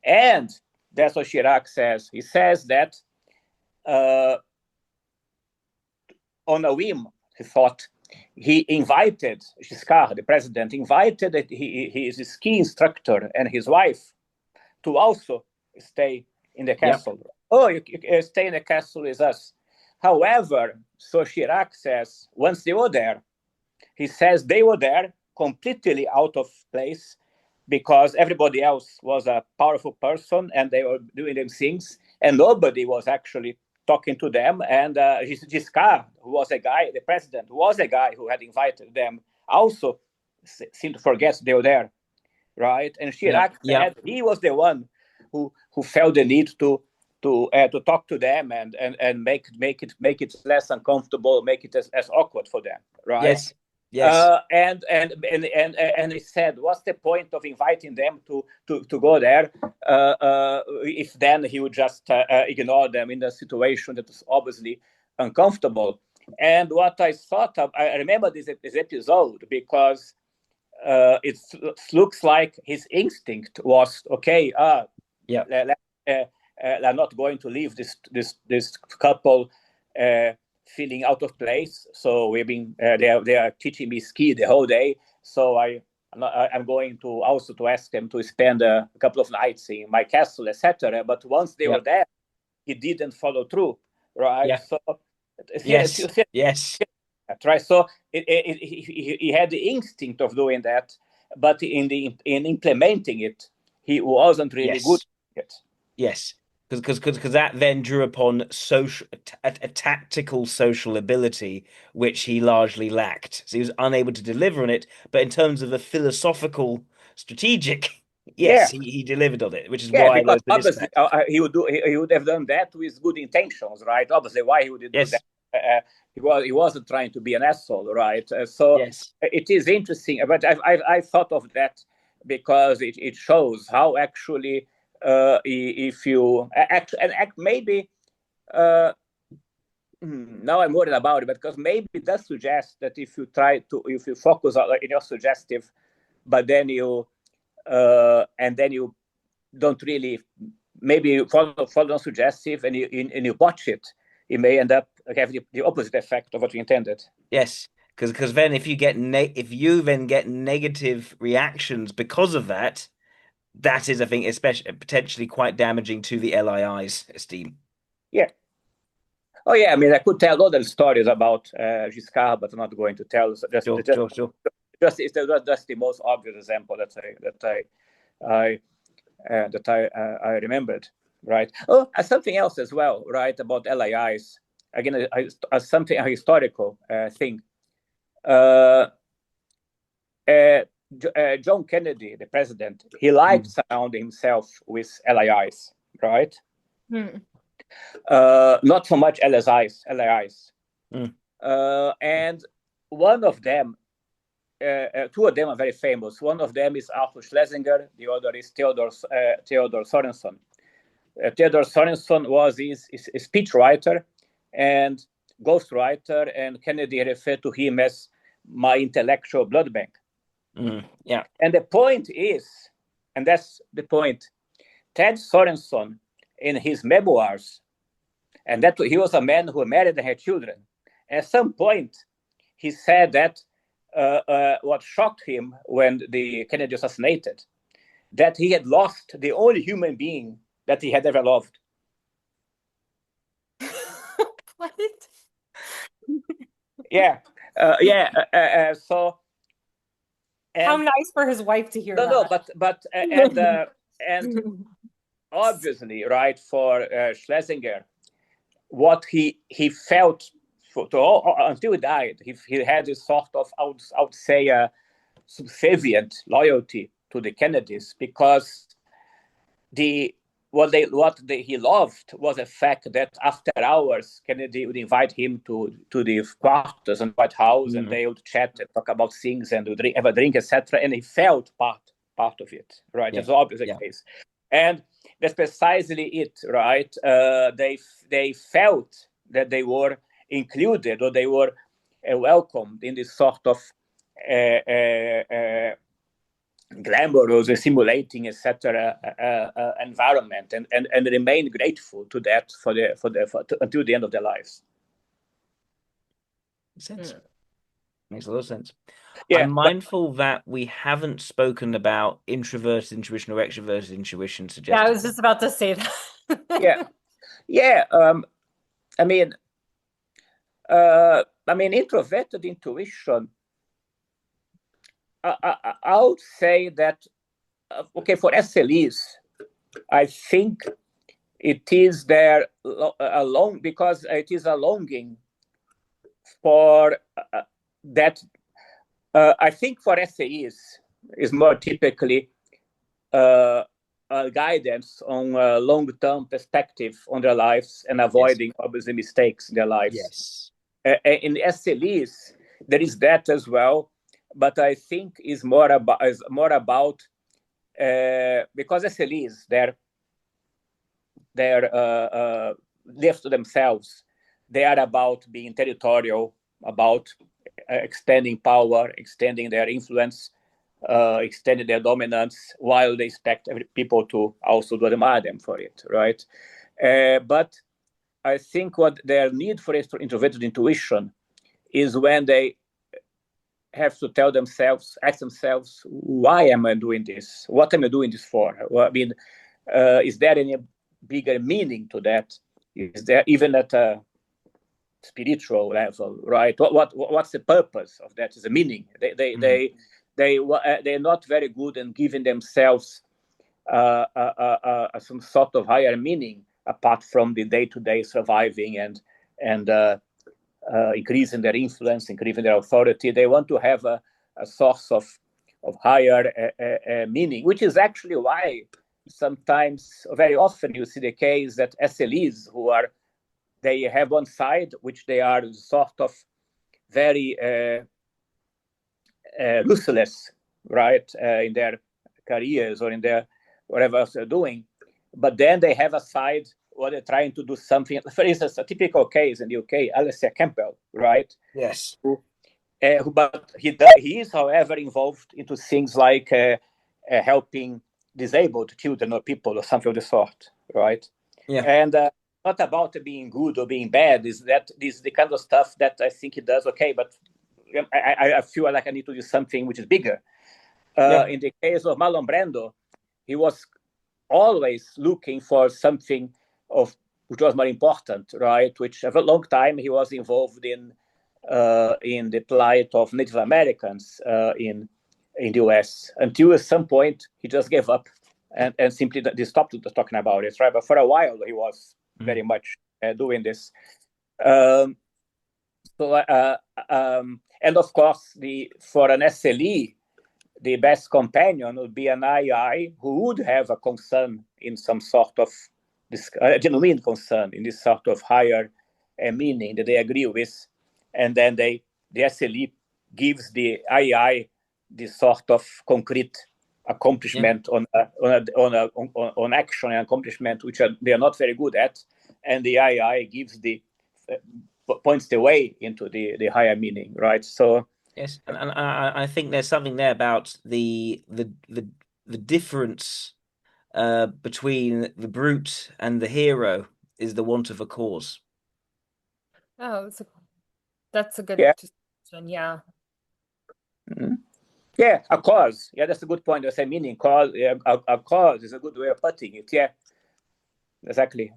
And that's what Chirac says. He says that uh, on a whim, he thought he invited Giscard, the president, invited his ski instructor and his wife to also stay in the Yep. castle. Oh, you stay in the castle with us. However, so Chirac says, once they were there, he says they were there completely out of place because everybody else was a powerful person and they were doing them things, and nobody was actually talking to them. And Giscard, who was a guy, the president, who was a guy who had invited them, also seemed to forget they were there, right? And Yep. Chirac Yep. said he was the one who felt the need to talk to them and make it less uncomfortable, make it as awkward for them, right? Yes. Yes. And he said, what's the point of inviting them to go there if then he would just ignore them in a situation that was obviously uncomfortable? And what I thought of, I remember this episode because it looks like his instinct was okay. Yep. I'm not going to leave this couple feeling out of place. So we've been they are teaching me ski the whole day. So I'm going to also to ask them to spend a couple of nights in my castle, etc. But once they were Yep. there, he didn't follow through, right? Yeah. So Yes. Yes. right. So he had the instinct of doing that, but in implementing it, he wasn't really good Yes. at it. Yes. Because that then drew upon a tactical social ability which he largely lacked. So he was unable to deliver on it. But in terms of a philosophical, strategic, yes, Yeah, he delivered on it, which is yeah, why because there's the obviously disconnect. he would have done that with good intentions, right? Obviously, why he would do that? Yes. He wasn't trying to be an asshole, right? So Yes. it is interesting, but I thought of that because it shows how actually if you act and act maybe uh, now I'm worried about it because maybe it does suggest that if you focus on in your suggestive, but then you and then you don't really maybe you follow suggestive and you botch it, it may end up having the opposite effect of what you intended. Yes. Because then if you then get negative reactions because of that, that is, I think, especially potentially quite damaging to the LII's esteem. Yeah. Oh yeah, I mean, I could tell other stories about Giscard, but I'm not going to tell. So Sure, sure, sure. it's just the most obvious example I remembered, right? Oh, something else as well, right? About LIIs. Again, something a historical thing. Uh, uh, John Kennedy, the president, he liked surrounding himself with LIIs, right? Hmm. Not so much LIIs. Mm. And one of them, two of them are very famous. One of them is Arthur Schlesinger. The other is Theodor Sorensen. Theodor Sorensen was his speechwriter and ghostwriter, and Kennedy referred to him as my intellectual blood bank. Yeah. And the point is, and that's the point, Ted Sorensen, in his memoirs, and that he was a man who married and had children. At some point, he said that what shocked him when the Kennedy assassinated, that he had lost the only human being that he had ever loved. What? Yeah, so How and nice for his wife to hear no, that. but and obviously, right, for Schlesinger, what he felt until he died, he had this sort of, I would say, subservient loyalty to the Kennedys, because he loved was the fact that after hours Kennedy would invite him to the quarters and White House, and they would chat and talk about things and would have a drink, etc. And he felt part of it, right? Yeah. That's obviously the case, and that's precisely it, right? They felt that they were included, or they were welcomed in this sort of glamorous, simulating, etc. Environment, and remain grateful to that until the end of their lives. Makes sense. Makes a lot of sense. Yeah, I'm mindful that we haven't spoken about introverted intuition or extroverted intuition Yeah, I suggested. was just about to say that. yeah. I mean, introverted intuition. I would say that okay, for SLEs, I think it is there along because it is a longing for that. I think for SAEs is more typically guidance on long-term perspective on their lives and avoiding obviously mistakes in their lives. Yes. In SLEs, there is that as well, but I think is more about because SLEs they're left to themselves. They are about being territorial, about extending power, extending their influence, extending their dominance, while they expect people to also admire them for it, right? But I think what their need for introverted intuition is when they have to ask themselves, why am I doing this? What am I doing this for? Well, I mean, is there any bigger meaning to that? Is there even at a spiritual level, right? What's the purpose of that? Is the meaning? They're not very good in giving themselves some sort of higher meaning apart from the day-to-day surviving and increasing their influence, increasing their authority. They want to have a source of higher meaning, which is actually why sometimes, very often, you see the case that SLEs they have one side which they are sort of very ruthless, right, in their careers or in their whatever else they're doing, but then they have a side where they're trying to do something. For instance, a typical case in the UK, Alistair Campbell, right? Yes. But he is, however, involved into things like helping disabled children or people or something of the sort, right? Yeah. And not about being good or being bad. Is the kind of stuff that I think he does okay, but I feel like I need to do something which is bigger. In the case of Marlon Brando, he was always looking for something of which was more important, right? Which for a long time he was involved in the plight of Native Americans in the US, until at some point he just gave up and simply stopped talking about it, right? But for a while he was very much doing this. Um, and of course, for an SLE, the best companion would be an AI who would have a concern in some sort of genuine concern in this sort of higher meaning that they agree with, and then the SLE gives the AI this sort of concrete accomplishment on action and accomplishment which they are not very good at, and the AI gives points the way into the higher meaning, right? So Yes, and I think there's something there about the difference between the brute and the hero is the want of a cause. Oh, that's a good yeah. description. Yeah. Mm-hmm. Yeah, a cause. Yeah, that's a good point. I say meaning cause. Yeah, a cause is a good way of putting it. Yeah, exactly.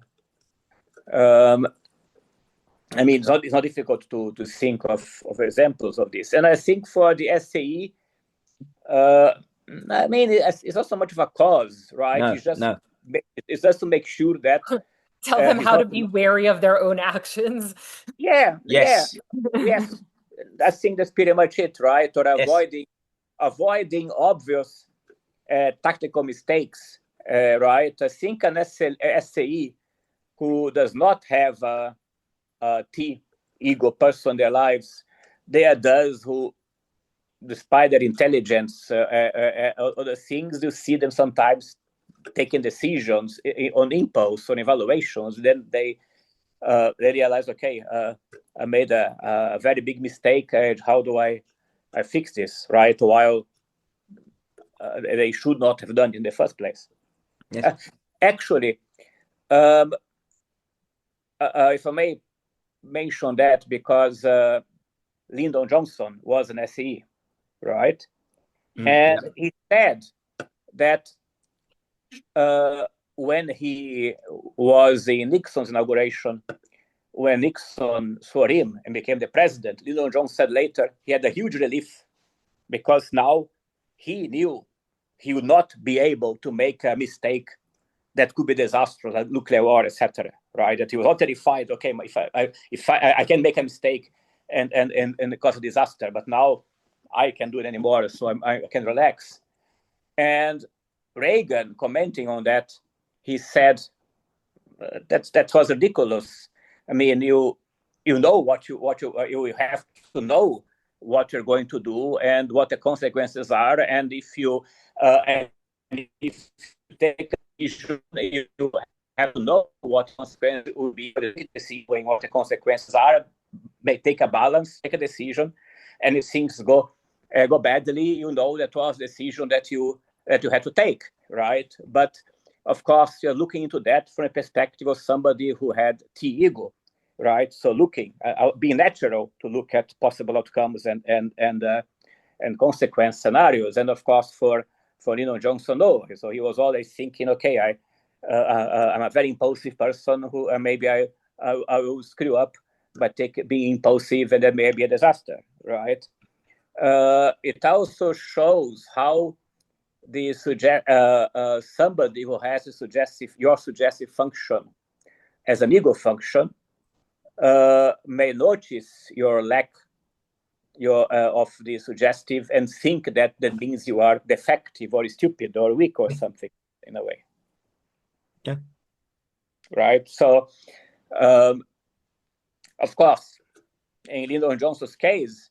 I mean, it's not difficult to think of examples of this. And I think for the SAE, I mean, it's not so much of a cause, right? No, no. It's just to make sure that Tell them he's how to not. be wary of their own actions. Yeah, Yes, yes. I think that's pretty much it, right? Or yes. avoiding obvious tactical mistakes, right? I think an SAE who does not have a T ego person in their lives, they are those who, despite their intelligence, other things, you see them sometimes taking decisions on impulse, on evaluations. Then they realize, okay, I made a very big mistake. How do I fix this, right? While they should not have done in the first place. Yes. Actually, if I may mention that, because Lyndon Johnson was an SE, right? And Yeah. he said that when he was in Nixon's inauguration, when Nixon swore him and became the president, Lyndon Johnson said later he had a huge relief because now he knew he would not be able to make a mistake that could be disastrous, like nuclear war, etc. Right? That he was not terrified. Okay, if I can make a mistake and cause a disaster, but now I can't do it anymore, so I can relax. And Reagan, commenting on that, he said that was ridiculous. I mean, you know what you have to know what you're going to do and what the consequences are, and if you take a decision, you have to know what consequences will be. Knowing what the consequences are, take a balance, take a decision, and if things go badly, you know that was the decision that you had to take, right? But of course, you're looking into that from a perspective of somebody who had T ego, right? So being natural to look at possible outcomes and consequence scenarios. And of course, for Johnson, no. So he was always thinking, okay, I'm a very impulsive person who maybe I will screw up by being impulsive, and that may be a disaster, right? It also shows how somebody who has your suggestive function as an ego function may notice your lack of the suggestive and think that means you are defective or stupid or weak or something in a way. Yeah. Right. So, of course, in Lyndon Johnson's case,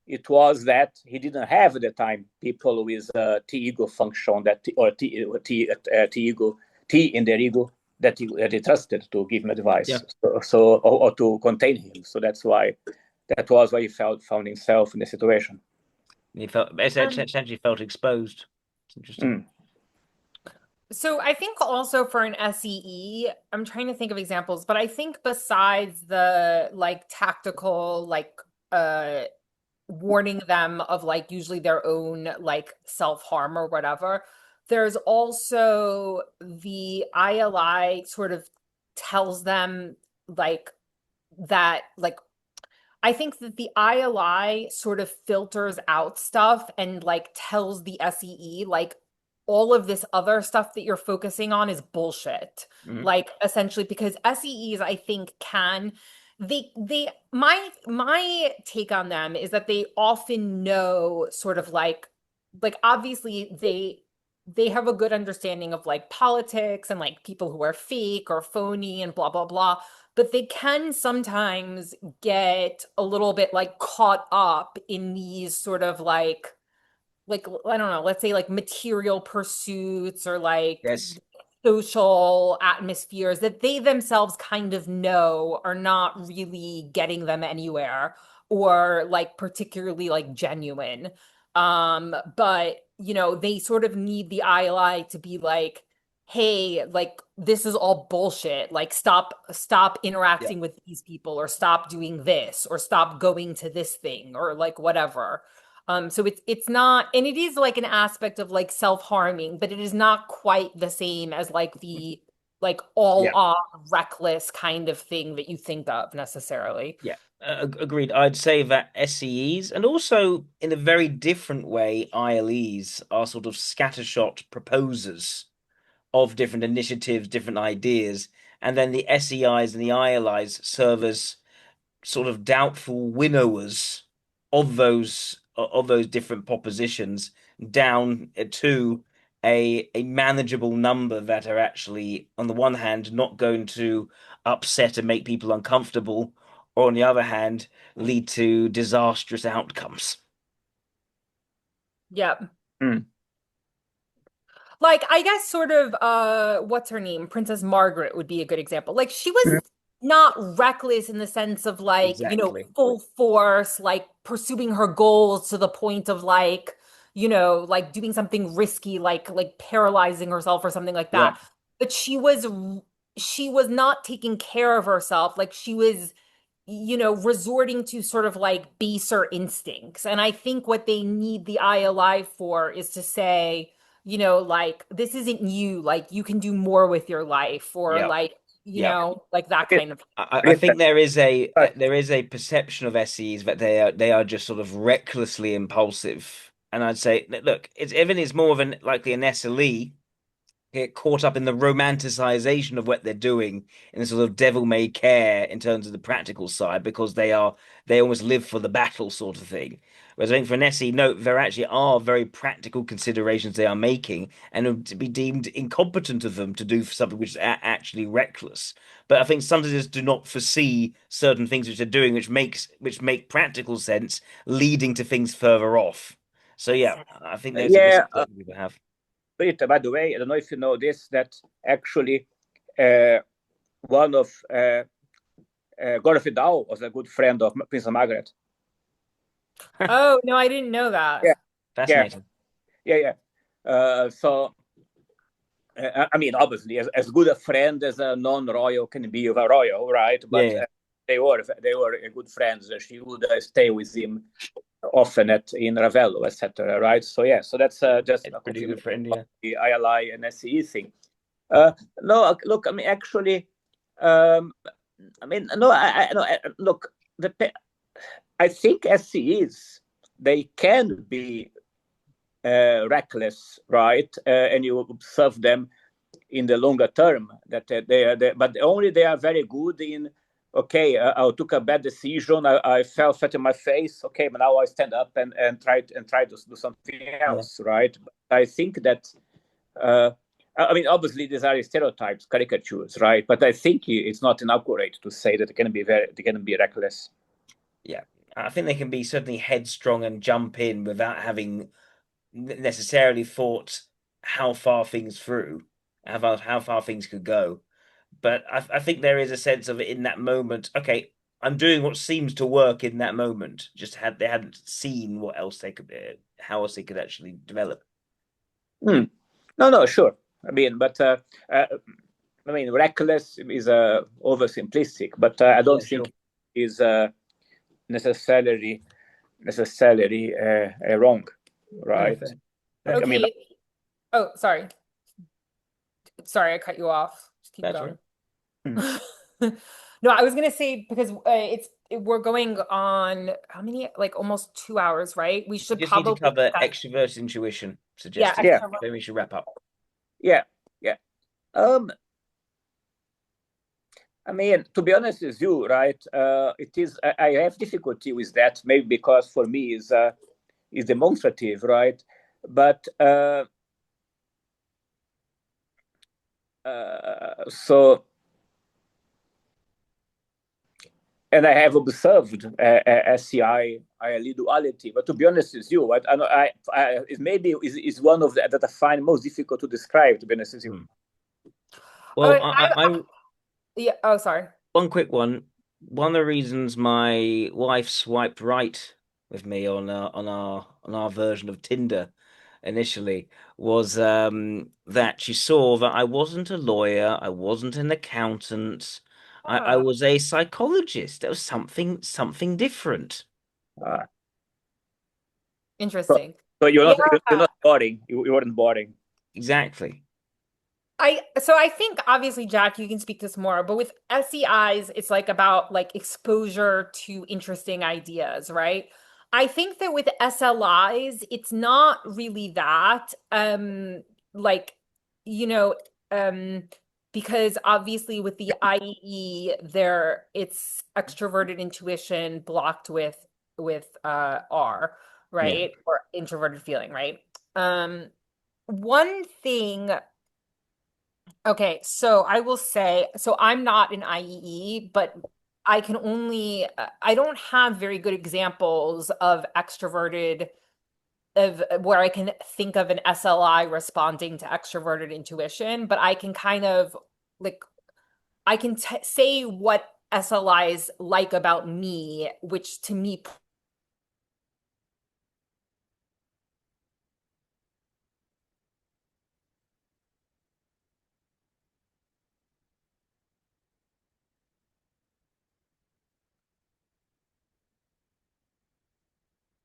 it was that he didn't have at the time people with T ego function T ego T in their ego that he trusted to give him advice, Yeah. or to contain him. So that was why he found himself in the situation. He essentially felt exposed. It's interesting. So I think also for an SEE, I'm trying to think of examples, but I think besides the like tactical, like warning them of like usually their own like self-harm or whatever, There's also the ILI sort of tells them like that, like I think that the ILI sort of filters out stuff and like tells the SEE like all of this other stuff that you're focusing on is bullshit. Mhm. Like essentially because SEEs I think can they my take on them is that they often know sort of like obviously they have a good understanding of like politics and like people who are fake or phony and blah blah blah, but they can sometimes get a little bit like caught up in these sort of like I don't know, let's say like material pursuits or like Yes. social atmospheres that they themselves kind of know are not really getting them anywhere or like particularly like genuine. But you know, they sort of need the ILI to be like, hey, like this is all bullshit. Like stop Yeah. interacting with these people or stop doing this or stop going to this thing or like whatever. So it's not, and it is like an aspect of like self-harming, but it is not quite the same as like the like all Yeah. on reckless kind of thing that you think of necessarily. Yeah, agreed. I'd say that SEEs and also in a very different way, ILEs are sort of scattershot proposers of different initiatives, different ideas, and then the SEIs and the ILIs serve as sort of doubtful winnowers of those different propositions down to a manageable number that are actually, on the one hand, not going to upset and make people uncomfortable, or on the other hand, lead to disastrous outcomes. Yep. Mm. Like I guess sort of what's her name? Princess Margaret would be a good example. Like she was Mm. not reckless in the sense of like, you know, Exactly. full force, like pursuing her goals to the point of like, you know, like doing something risky, like paralyzing herself or something like Yeah. that. But she was not taking care of herself. Like she was, you know, resorting to sort of like baser instincts. And I think what they need the ILI for is to say, you know, like this isn't you, like you can do more with your life or Yeah. like, you Yeah. know, like that kind of. I Rita, think there is a perception of SEs that they are just sort of recklessly impulsive, and I'd say look, it's even it's more of an likely an SLE get caught up in the romanticization of what they're doing in a sort of devil-may care in terms of the practical side because they almost live for the battle sort of thing. Whereas I think for an SE, no, there actually are very practical considerations they are making, and it would be deemed incompetent of them to do something which is actually reckless. But I think sometimes just do not foresee certain things which they're doing, which make practical sense, leading to things further off. So yeah, I think there's a yeah, misconception people have. Rita, by the way, I don't know if you know this, that actually uh, one of Godfrey Dow was a good friend of Princess Margaret. Oh, no, I didn't know Yeah, that. yeah, Fascinating. yeah. So, I mean, obviously, as good a friend as a non-royal can be of a royal, right? Yeah, But yeah. they were good friends. She would stay with him often at in Ravello, etc. Right? So yeah, so that's just A a pretty good confirmation friend, of yeah. the ILI and SCE thing. No, look, I mean, actually, um, I mean, no, no, look, I think SCEs they can be reckless, right? And you observe them in the longer term that but only they are very good in. Okay, I took a bad decision. I fell flat on my face. Okay, but now I stand up and try to do something Yeah. else, right? But I think that uh, I mean, obviously, these are stereotypes, caricatures, right? But I think it's not inaccurate to say that they can be reckless. Yeah. I think they can be certainly headstrong and jump in without having necessarily thought how far things through, how far things could go. But I think there is a sense of it in that moment. Okay, I'm doing what seems to work in that moment. Just had they hadn't seen what else they could, how else they could actually develop. Hmm. No, no, sure. I mean, but I mean, reckless is oversimplistic, but I don't Yeah, think sure. it is necessarily wrong, No, right? fair. Like, Fair. I mean, Okay. Oh, sorry. Sorry, I cut you off. Just keep That's right. going. No, I was gonna say because we're going on how many, like almost 2 hours, right? We We should just need to probably cover discuss, extroverted intuition, yeah, suggestive. Yeah, extra. Then we should wrap up. yeah, yeah. Um, I mean, to be honest with you, right? It is. I have difficulty with that, maybe because for me is demonstrative, right? But so, and I have observed SCI ILE duality. But to be honest with you, it maybe is one of the that I find most difficult to describe. To be honest with you. Hmm. Oh, Well, yeah. Oh, sorry. one quick one. One of the reasons my wife swiped right with me on our version of Tinder initially was that she saw that I wasn't a lawyer, I wasn't an accountant, I Ah, was a psychologist. There was something different. Uh, so, interesting. so Yeah. you're not boring. You weren't boring. Exactly. I think obviously, Jack, you can speak to this more, but with SEIs, it's like about like exposure to interesting ideas, right? I think that with SLIs, it's not really that. Like, you know, um, because obviously with the IEE, there it's extroverted intuition blocked with R, Yeah. right? Or introverted feeling, right? One thing. Okay, so I will say, so I'm not an IEE, but I don't have very good examples of extroverted, of where I can think of an SLI responding to extroverted intuition, but I can kind of like, I can t say what SLIs like about me, which to me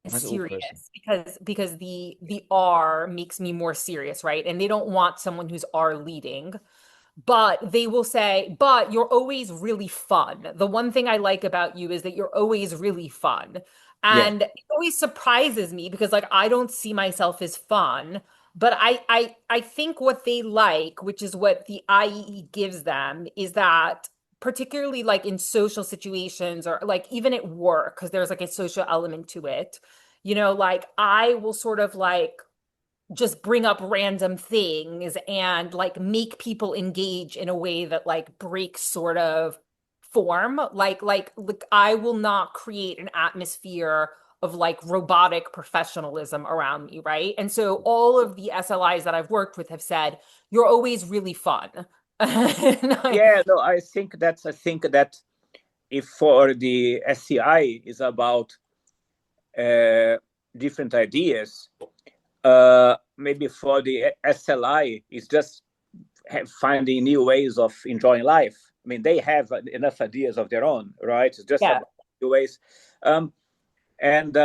That's all person. serious because the R makes me more serious, right? And they don't want someone who's R leading. But they will say, but you're always really fun. The one thing I like about you is that you're always really fun. Yeah. And it always surprises me because like I don't see myself as fun, but I think what they like, which is what the IEE gives them, is that particularly like in social situations or like even at work, because there's like a social element to it, like I will sort of like just bring up random things and like make people engage in a way that like breaks sort of form. Like I will not create an atmosphere of like robotic professionalism around me, right? And so all of the SLIs that I've worked with have said you're always really fun. Yeah, no, I think that if for the SCI is about uh, different ideas, maybe for the SLI is just finding new ways of enjoying life. I mean, they have enough ideas of their own, right? It's just Yeah. about new ways. Um, and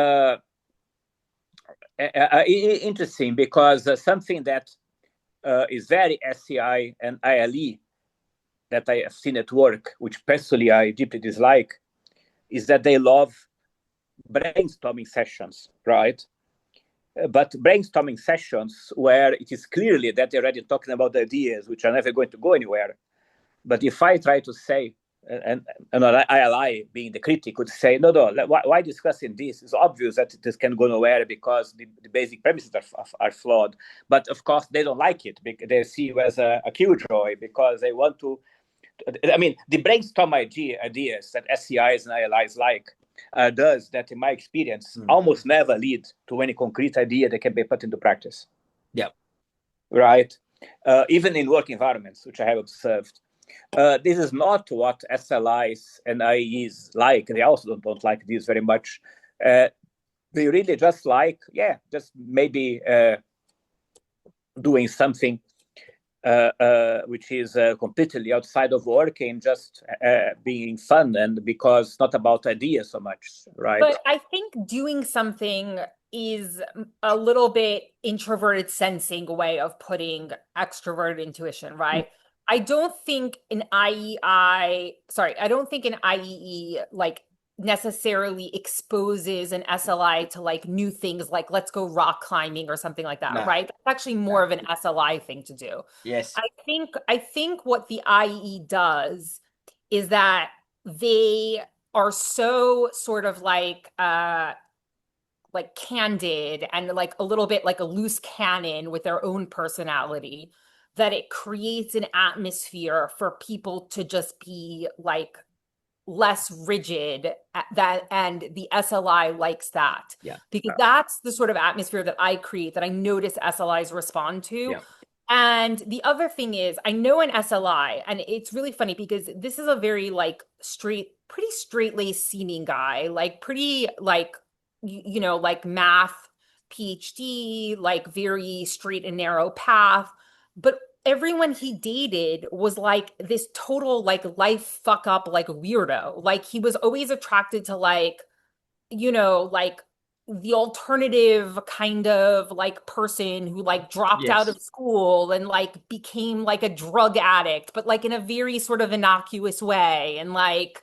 Interesting because something that is very SCI and ILE that I have seen at work, which personally I deeply dislike, is that they love brainstorming sessions, right? But brainstorming sessions where it is clearly that they're already talking about ideas which are never going to go anywhere. But if I try to say, and ILI being the critic would say, no, why discussing this? It's obvious that this can go nowhere because the basic premises are flawed. But of course, they don't like it. They see you as a killjoy because they want to. I mean, the brainstorm ideas that SCIs and ILIs like does that, in my experience, Mm. almost never lead to any concrete idea that can be put into practice. Yeah. Right? Even in work environments, which I have observed. This is not what SLIs and IEs like. They also don't like this very much. They really just like, just maybe doing something which is completely outside of work and just being fun, and because it's not about ideas so much, right? But I think doing something is a little bit introverted sensing way of putting extroverted intuition, right? I don't think an I don't think an IEE like necessarily exposes an SLI to like new things like let's go rock climbing or something like that, No, right? That's actually more no. of an SLI thing to do. Yes. I think what the IE does is that they are so sort of like candid and like a little bit like a loose cannon with their own personality that it creates an atmosphere for people to just be like less rigid that and the SLI likes that Yeah. because that's the sort of atmosphere that I create that I notice SLIs respond to. Yeah. And the other thing is I know an SLI and it's really funny because this is a very like pretty straight-laced seeming guy, like pretty like like math PhD, like very straight and narrow path, but everyone he dated was like this total like life fuck up like weirdo. Like he was always attracted to like the alternative kind of like person who like dropped out Yes. of school and like became like a drug addict, but like in a very sort of innocuous way and like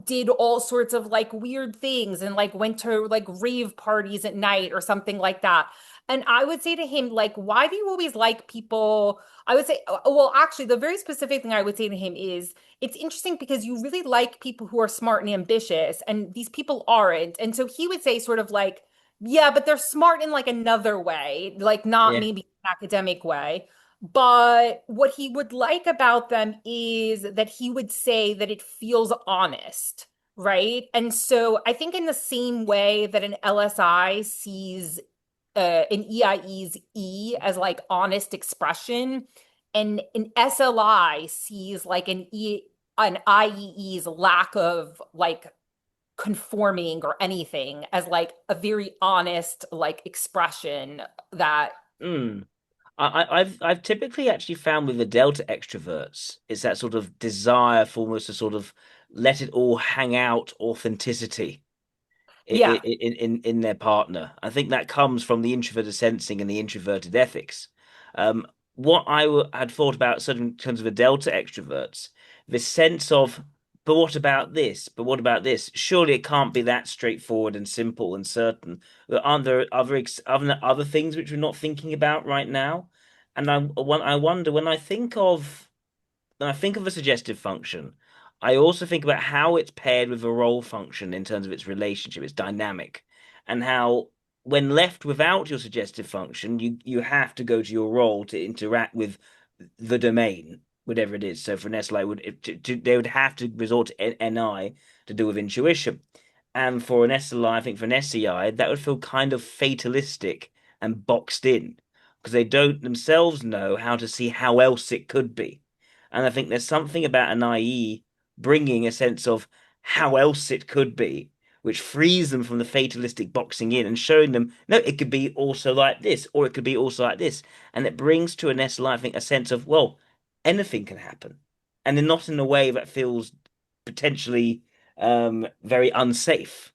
did all sorts of like weird things and like went to like rave parties at night or something like that. And I would say to him, like, why do you always like people? I would say, well, actually, the very specific thing I would say to him is it's interesting because you really like people who are smart and ambitious, and these people aren't. And so he would say, sort of like, yeah, but they're smart in like another way, like not Yeah. maybe an academic way. But what he would like about them is that he would say that it feels honest, right? And so I think in the same way that an LSI sees an EIE's E as like honest expression, and an SLI sees like an IEE's lack of like conforming or anything as like a very honest like expression that Mm. I've typically actually found with the delta extroverts, it's that sort of desire for almost a sort of let it all hang out authenticity yeah. in their partner. I think that comes from the introverted sensing and the introverted ethics. Um, what had thought about certain terms of the delta extroverts, the sense of, but what about this? But what about this? Surely it can't be that straightforward and simple and certain. Aren't there other things which we're not thinking about right now? And I wonder when I think of a suggestive function, I also think about how it's paired with a role function in terms of its relationship, its dynamic, and how when left without your suggestive function, you have to go to your role to interact with the domain, whatever it is. So for an SLI, they would have to resort to NI to do with intuition. And for an SLI, I think for an SEI, that would feel kind of fatalistic and boxed in because they don't themselves know how to see how else it could be. And I think there's something about an IE bringing a sense of how else it could be, which frees them from the fatalistic boxing in and showing them, no, it could be also like this, or it could be also like this. And it brings to an SLI, I think, a sense of, well, anything can happen. And then not in a way that feels potentially very unsafe,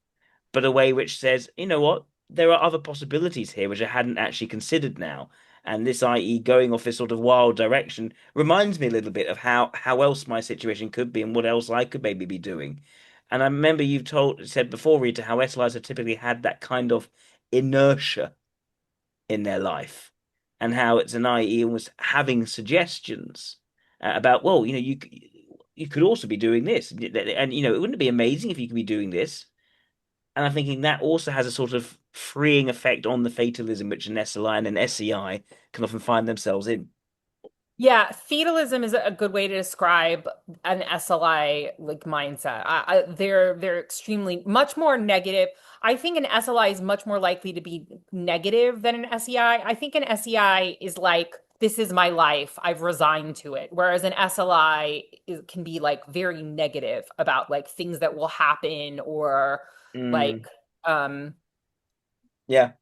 but a way which says, you know what, there are other possibilities here which I hadn't actually considered now. And this, i.e., going off this sort of wild direction, reminds me a little bit of how else my situation could be and what else I could maybe be doing. And I remember you've said before, Rita, how SLIs have typically had that kind of inertia in their life, and how it's an IE almost having suggestions about, well, you could also be doing this, and it wouldn't it be amazing if you could be doing this? And I'm thinking that also has a sort of freeing effect on the fatalism which an SLI and an SEI can often find themselves in. Yeah, fatalism is a good way to describe an SLI like mindset. They're extremely much more negative. I think an SLI is much more likely to be negative than an SEI. I think an SEI is like, this is my life. I've resigned to it. Whereas an SLI can be like very negative about like things that will happen or like Mm, um yeah.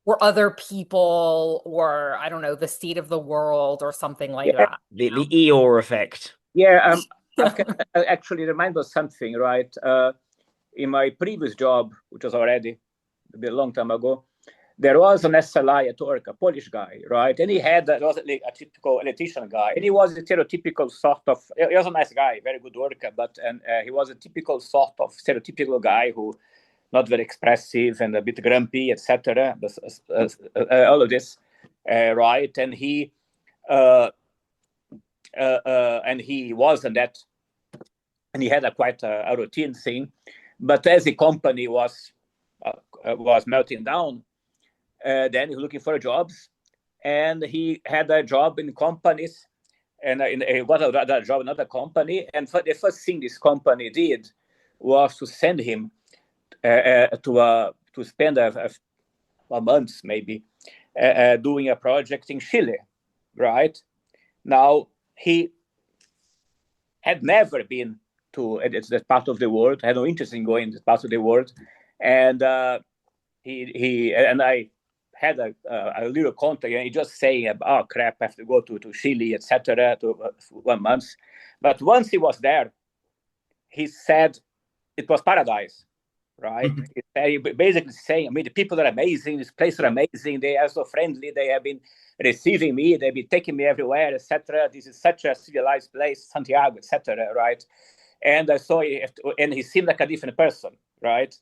or other people or I don't know, the state of the world or something like Yeah, that, The Eeyore effect. yeah. I've you actually reminded of something, right? In my previous job, which was already a long time ago, there was an SLI at work, a Polish guy, right? And he had was a typical electrician guy, and he was a stereotypical sort of. He was a nice guy, very good worker, but and he was a typical sort of stereotypical guy who not very expressive and a bit grumpy, etc. All of this, right? And he was in that, and he had a quite a routine thing. But as the company was melting down, then he was looking for jobs, and he had a job in companies, and he got a job in another company. And the first thing this company did was to send him to spend a month maybe doing a project in Chile, right? Now he had never been to that part of the world, had no interest in going to that part of the world, and he and I had a little contact, and he just saying, "Oh crap, I have to go to Chile, etc." To 1 month, but once he was there, he said it was paradise, right? He basically saying, I mean, the people are amazing, this place are amazing, they are so friendly, they have been receiving me, they've been taking me everywhere, etc. This is such a civilized place, Santiago, etc. Right? And I saw, and he seemed like a different person, right?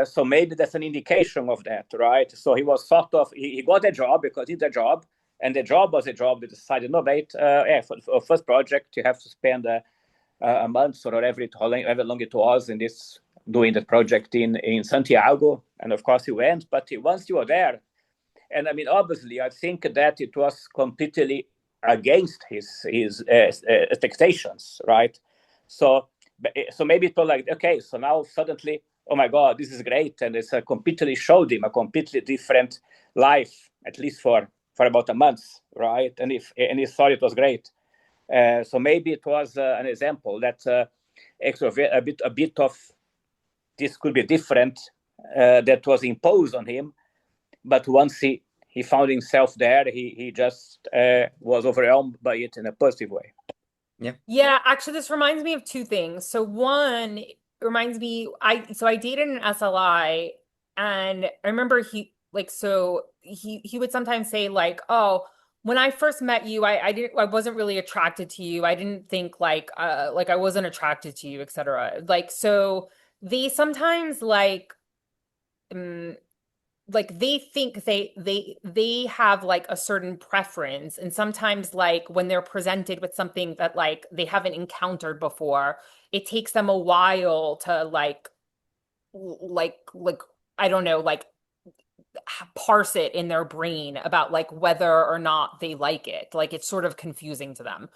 So maybe that's an indication of that, right? So he was sort of he got a job because he did a job, and the job was a job. They decided, no, wait, yeah, for first project you have to spend a month or however long it was in this doing the project in Santiago, and of course he went. But once you were there, and I mean, obviously, I think that it was completely against his expectations, right? So, so maybe it was like, okay, so now suddenly, oh my God, this is great, and it's completely showed him a completely different life, at least for about a month, right? And he thought it was great. So maybe it was an example that a bit of this could be different that was imposed on him, but once he found himself there, he just was overwhelmed by it in a positive way. Yeah. Yeah, actually, this reminds me of two things. So one it reminds me, I dated an SLI, and I remember he would sometimes say like, "Oh, when I first met you, I wasn't really attracted to you. I didn't think like I wasn't attracted to you, etc." Like so they sometimes um, like they think they have like a certain preference, and sometimes like when they're presented with something that like they haven't encountered before, it takes them a while to like I don't know, like parse it in their brain about like whether or not they like it. Like it's sort of confusing to them.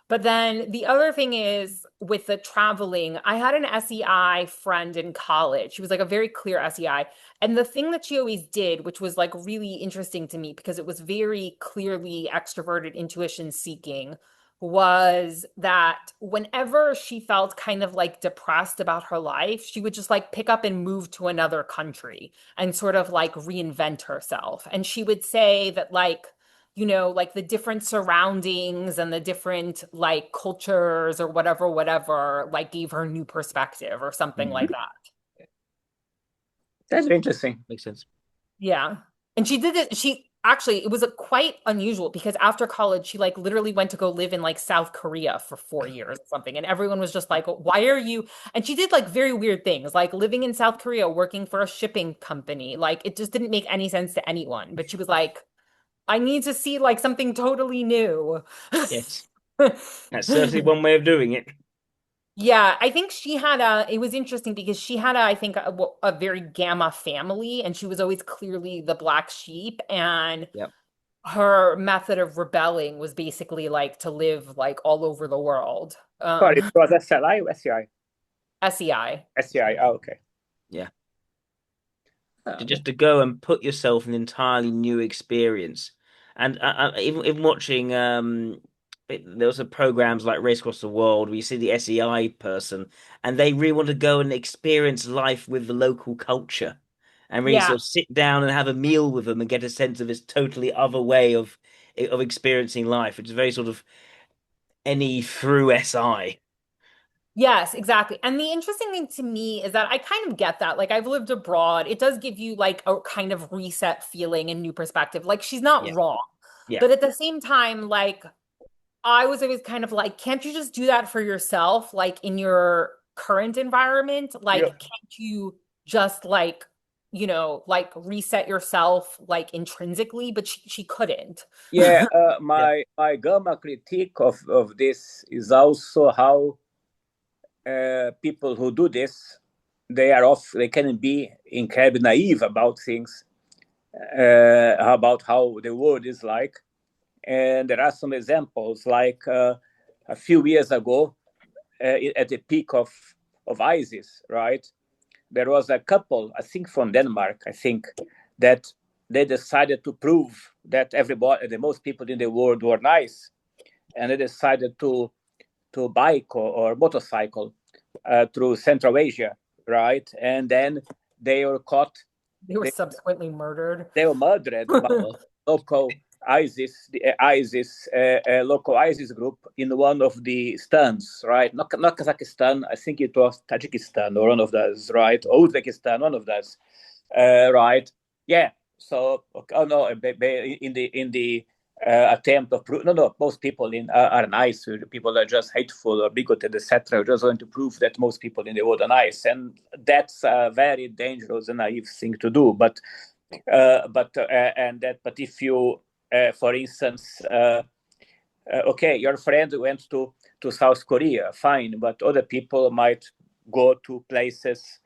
But then the other thing is with the traveling, I had an SEI friend in college. She was like a very clear SEI. And the thing that she always did, which was like really interesting to me because it was very clearly extroverted intuition seeking, was that whenever she felt kind of like depressed about her life, she would just like pick up and move to another country and sort of like reinvent herself. And she would say that like the different surroundings and the different like cultures or whatever, like gave her new perspective or something like Mm. that. That's interesting. Makes sense. Yeah. And she did it. She actually, it was quite unusual because after college, she like literally went to go live in like South Korea for 4 years or something. And everyone was just like, why are you? And she did like very weird things, like living in South Korea, working for a shipping company. Like it just didn't make any sense to anyone. But she was like, I need to see like something totally new. Yes. That's certainly one way of doing it. Yeah, I think it was interesting because she had I think a very gamma family, and she was always clearly the black sheep, and Yep. her method of rebelling was basically like to live like all over the world. Sorry, it was SLI or SCI? SEI. SCI. Oh, okay. Yeah. Oh, Just to go and put yourself in an entirely new experience. And even watching there was a programs like Race Across the World where you see the SEI person and they really want to go and experience life with the local culture. and really Yeah. sort of sit down and have a meal with them and get a sense of this totally other way of experiencing life, which is very sort of any through SI. Yes, exactly. And the interesting thing to me is that I kind of get that. Like I've lived abroad. It does give you like a kind of reset feeling and new perspective. Like she's not Yeah, wrong. yeah, But at the same time, like I was always kind of like, can't you just do that for yourself, like in your current environment? Yeah. Like, can't you just like, like reset yourself like intrinsically? But she couldn't. Yeah, yeah, my gamma critique of this is also how people who do this, they can be incredibly naive about things, about how the world is like. And there are some examples, like a few years ago, at the peak of ISIS, right? There was a couple, I think from Denmark, I think, that they decided to prove that everybody, the most people in the world were nice, and they decided to bike or motorcycle through Central Asia, right? And then they were caught. They were They, subsequently murdered. they were murdered by local local ISIS group in one of the stuns, right? Not Kazakhstan, I think it was Tajikistan or one of those, right? Uzbekistan, one of those, right? Yeah. So, okay, oh no, in the attempt of no, most people are nice. People are just hateful or bigoted, etc. Just want to prove that most people in the world are nice, and that's a very dangerous and naive thing to do. But if you, for instance, okay, your friend went to South Korea, fine, but other people might go to places,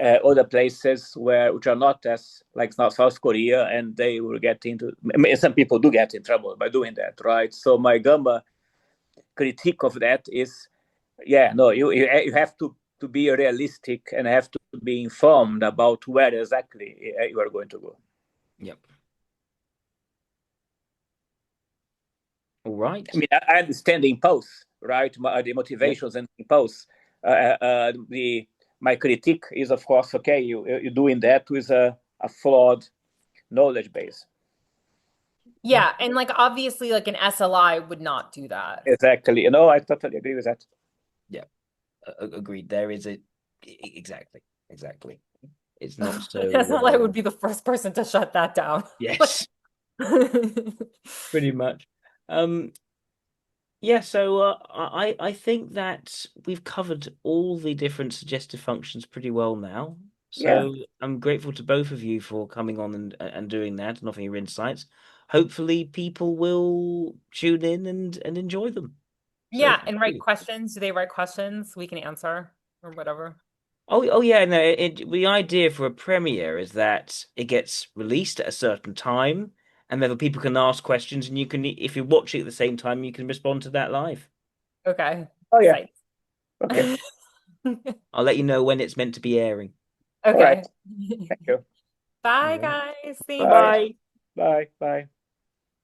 other places which are not as like South Korea, and they will get into. I mean, some people do get in trouble by doing that, right? So my gamma critique of that is, yeah, no, you have to be realistic and have to be informed about where exactly you are going to go. yep. All right. I mean, I understand the impulse, right? The Yep. motivations and impulse. The My critique is, of course, okay. You're doing that with a flawed knowledge base. Yeah, and like obviously like an SLI would not do that. Exactly. You know, I totally agree with that. Yeah. Agreed. There is exactly, exactly. It's not An so. SLI would be the first person to shut that down. Like Yes, pretty much. Um, yeah. So I think that we've covered all the different suggestive functions pretty well now. Yeah. So I'm grateful to both of you for coming on and doing that and offering your insights. Hopefully, people will tune in and enjoy them. So Yeah, thank and write you. questions. Do they write questions we can answer or whatever? Oh yeah, no. The idea for a premiere is that it gets released at a certain time, and then people can ask questions, and you can, if you're watching at the same time, you can respond to that live. Okay. Oh yeah. Site. Okay. I'll let you know when it's meant to be airing. All right. Okay. Thank you. All Bye, right. guys. Bye Thank you. Bye. bye. Bye. Bye.